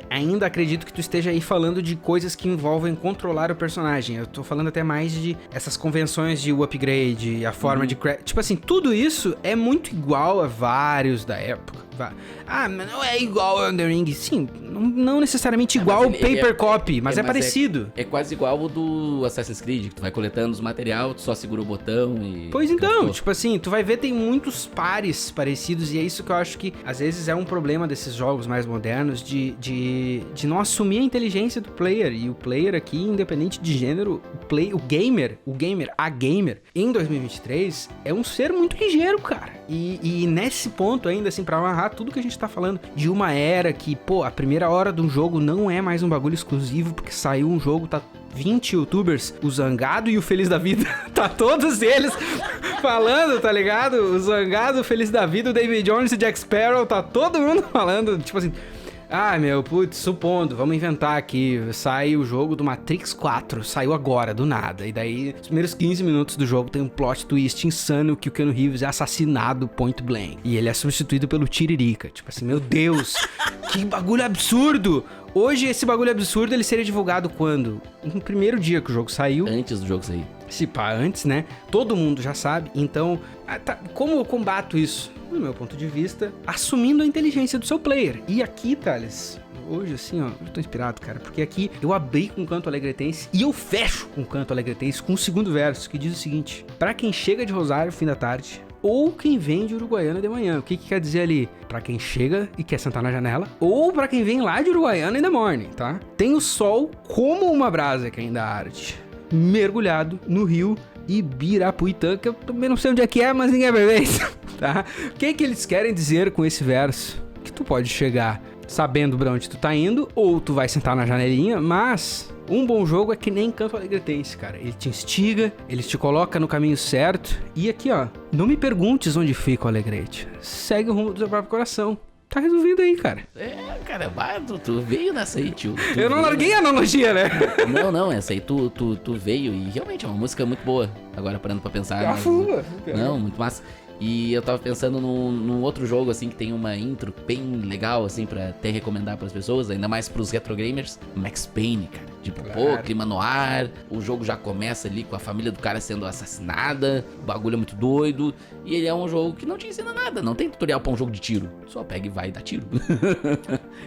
ainda acredito que tu esteja aí falando de coisas que envolvem controlar o personagem. Eu tô falando até mais de essas convenções de upgrade, a forma de... Tipo assim, tudo isso é muito igual a vários da época. Mas não é igual ao Elden Ring. Sim, não necessariamente igual ao Paper Copy, mas é parecido. É quase igual o do Assassin's Creed, que tu vai coletando os materiais, tu só segura o botão e... Pois então, tipo assim, tu vai ver tem muitos pares parecidos, e é isso que eu acho que às vezes é um problema desses jogos mais modernos, de não assumir a inteligência do player. E o player aqui, independente de gênero, a gamer, em 2023, é um ser muito ligeiro, cara. E nesse ponto ainda, assim, pra amarrar tudo que a gente tá falando de uma era que, pô, a primeira hora de um jogo não é mais um bagulho exclusivo, porque saiu um jogo, tá 20 youtubers, o Zangado e o Feliz da Vida, tá todos eles falando, tá ligado? O Zangado, o Feliz da Vida, o David Jones e o Jack Sparrow, tá todo mundo falando, tipo assim... supondo, vamos inventar aqui, sai o jogo do Matrix 4, saiu agora, do nada, e daí, os primeiros 15 minutos do jogo tem um plot twist insano que o Keanu Reeves é assassinado point blank, e ele é substituído pelo Tiririca, tipo assim, meu Deus, que bagulho absurdo! Hoje esse bagulho absurdo, ele seria divulgado quando? No primeiro dia que o jogo saiu. Antes do jogo sair. Se pá, antes, né? Todo mundo já sabe, então, como eu combato isso? No meu ponto de vista, assumindo a inteligência do seu player. E aqui, Thales, hoje assim, ó, eu tô inspirado, cara, porque aqui eu abri com o Canto Alegretense e eu fecho com o Canto Alegretense com o segundo verso, que diz o seguinte: pra quem chega de Rosário, fim da tarde, ou quem vem de Uruguaiana de manhã. O que quer dizer ali? Pra quem chega e quer sentar na janela, ou pra quem vem lá de Uruguaiana in the morning, tá? Tem o sol como uma brasa que ainda arde, mergulhado no rio Ibirapuitã, que eu também não sei onde é que é, mas ninguém vai ver isso, tá? O que eles querem dizer com esse verso? Que tu pode chegar sabendo pra onde tu tá indo, ou tu vai sentar na janelinha, mas um bom jogo é que nem Canto Alegretense, cara. Ele te instiga, ele te coloca no caminho certo. E aqui, ó, não me perguntes onde fica o Alegrete. Segue o rumo do teu próprio coração. Tá resolvido aí, cara. Cara, tu veio nessa aí, tio. Eu não larguei a analogia, né? Não, essa aí tu veio e realmente é uma música muito boa. Agora parando pra pensar. Não, muito massa. E eu tava pensando num outro jogo, assim, que tem uma intro bem legal, assim, pra até recomendar pras pessoas, ainda mais pros retro gamers. Max Payne, cara. Tipo, claro. Pô, clima no ar, o jogo já começa ali com a família do cara sendo assassinada, o bagulho é muito doido, e ele é um jogo que não te ensina nada, não tem tutorial pra um jogo de tiro, só pega e vai dar tiro.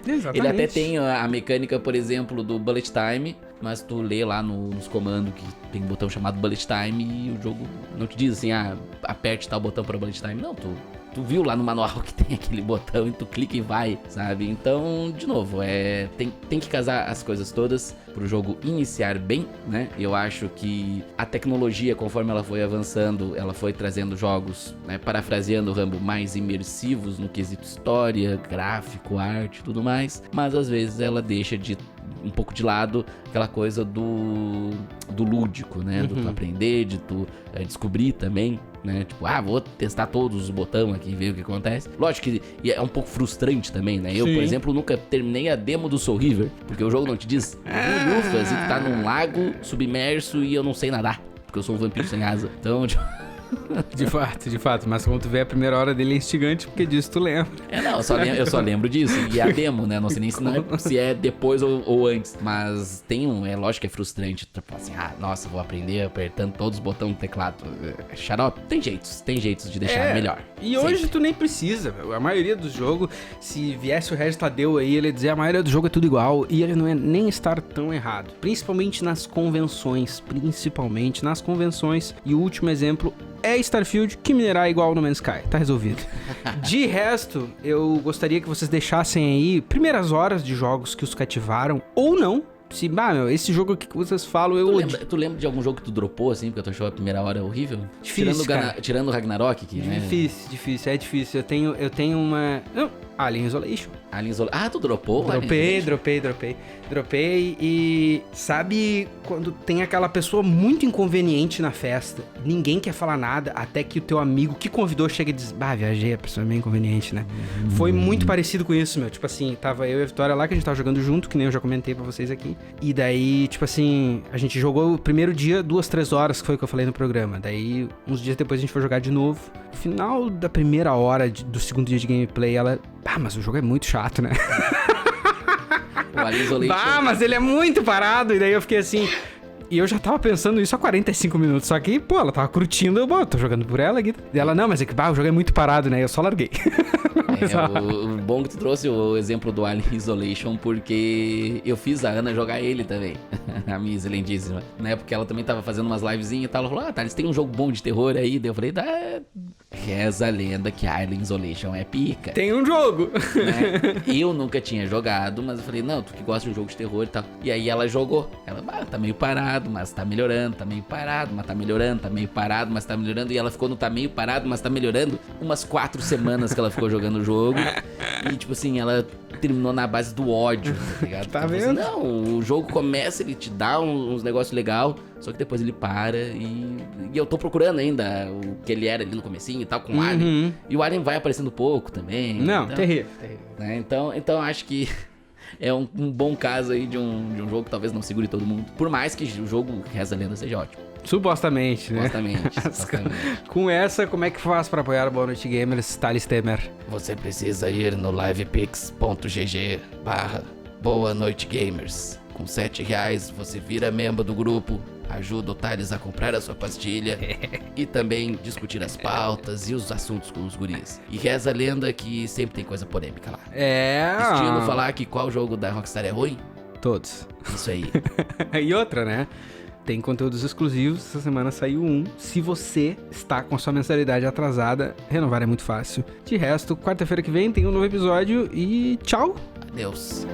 Exatamente. Ele até tem a mecânica, por exemplo, do Bullet Time, mas tu lê lá nos comandos que tem um botão chamado Bullet Time e o jogo não te diz assim, aperte tal botão para Bullet Time. Não, tu viu lá no manual que tem aquele botão e tu clica e vai, sabe? Então, de novo, tem que casar as coisas todas pro jogo iniciar bem, né? Eu acho que a tecnologia, conforme ela foi avançando, ela foi trazendo jogos, né, parafraseando o Rambo, mais imersivos no quesito história, gráfico, arte e tudo mais, mas às vezes ela deixa um pouco de lado aquela coisa do lúdico, né? Do tu aprender, de tu descobrir também, né? Tipo, vou testar todos os botões aqui e ver o que acontece. Lógico que é um pouco frustrante também, né? Eu, por exemplo, nunca terminei a demo do Soul River, porque o jogo não te diz assim, que tá num lago submerso e eu não sei nadar, porque eu sou um vampiro sem asa. Então, tipo... De fato, mas quando tu vê a primeira hora dele é instigante, porque disso tu lembra. Não, eu só lembro disso, e a demo, né, não sei nem se é depois ou antes, mas lógico que é frustrante, tu fala assim, nossa, vou aprender apertando todos os botões do teclado, xarope, tem jeitos de deixar melhor. E sempre. Hoje tu nem precisa, a maioria dos jogos, se viesse o Regis Tadeu aí, ele ia dizer, a maioria do jogo é tudo igual, e ele não é nem estar tão errado, principalmente nas convenções, e o último exemplo é Starfield, que minerar é igual no Man's Sky. Tá resolvido. De resto, eu gostaria que vocês deixassem aí primeiras horas de jogos que os cativaram, ou não. Se, esse jogo aqui que vocês falam, Tu lembra de algum jogo que tu dropou, assim, porque tu achou a primeira hora horrível? Difícil, tirando o Ragnarok, que, né? Difícil, é difícil. Eu tenho uma... Não, Alien Isolation. Tu dropou? Dropei e... Sabe quando tem aquela pessoa muito inconveniente na festa, ninguém quer falar nada, até que o teu amigo que convidou chega e diz, viajei, a pessoa é meio inconveniente, né? Foi muito parecido com isso, meu. Tipo assim, tava eu e a Vitória lá, que a gente tava jogando junto, que nem eu já comentei pra vocês aqui. E daí, tipo assim, a gente jogou o primeiro dia 2-3 horas, que foi o que eu falei no programa. Daí, uns dias depois a gente foi jogar de novo. No final da primeira hora do segundo dia de gameplay, ela... mas o jogo é muito chato, né? O Alien Isolation... mas ele é muito parado. E daí eu fiquei assim... E eu já tava pensando isso há 45 minutos. Só que, ela tava curtindo. Eu tô jogando por ela aqui. E ela, não, mas é que o jogo é muito parado, né? Eu só larguei. O bom que tu trouxe o exemplo do Alien Isolation, porque eu fiz a Ana jogar ele também. A minha excelentíssima. Né? Porque ela também tava fazendo umas livezinhas e tal. Ela falou, eles têm um jogo bom de terror aí. Daí eu falei, reza a lenda que Alien Isolation é pica. Tem um jogo. Né? Eu nunca tinha jogado, mas eu falei, não, tu que gosta de um jogo de terror e tal. E aí ela jogou. Ela, tá meio parado, mas tá melhorando. Tá meio parado, mas tá melhorando. Tá meio parado, mas tá melhorando. E ela ficou no tá meio parado, mas tá melhorando. Umas 4 semanas que ela ficou jogando o jogo. E tipo assim, ela terminou na base do ódio, tá ligado? Tá vendo? Assim, não, o jogo começa, ele te dá uns negócios legais, só que depois ele para e eu tô procurando ainda o que ele era ali no comecinho e tal, com o Alien. E o Alien vai aparecendo pouco também. Não, então, terrível. Né? Então acho que é um bom caso aí de um jogo que talvez não segure todo mundo. Por mais que o jogo Reza a Lenda seja ótimo. Supostamente, né? Supostamente. Com essa, como é que faz pra apoiar o Boa Noite Gamers, Thales Temer? Você precisa ir no livepix.gg/Boa Noite Gamers Com R$7 você vira membro do grupo, ajuda o Thales a comprar a sua pastilha e também discutir as pautas e os assuntos com os guris. E reza a lenda que sempre tem coisa polêmica lá. Estilo falar que qual jogo da Rockstar é ruim? Todos. Isso aí. E outra, né? Tem conteúdos exclusivos, essa semana saiu um. Se você está com a sua mensalidade atrasada, renovar é muito fácil. De resto, quarta-feira que vem tem um novo episódio e tchau! Adeus.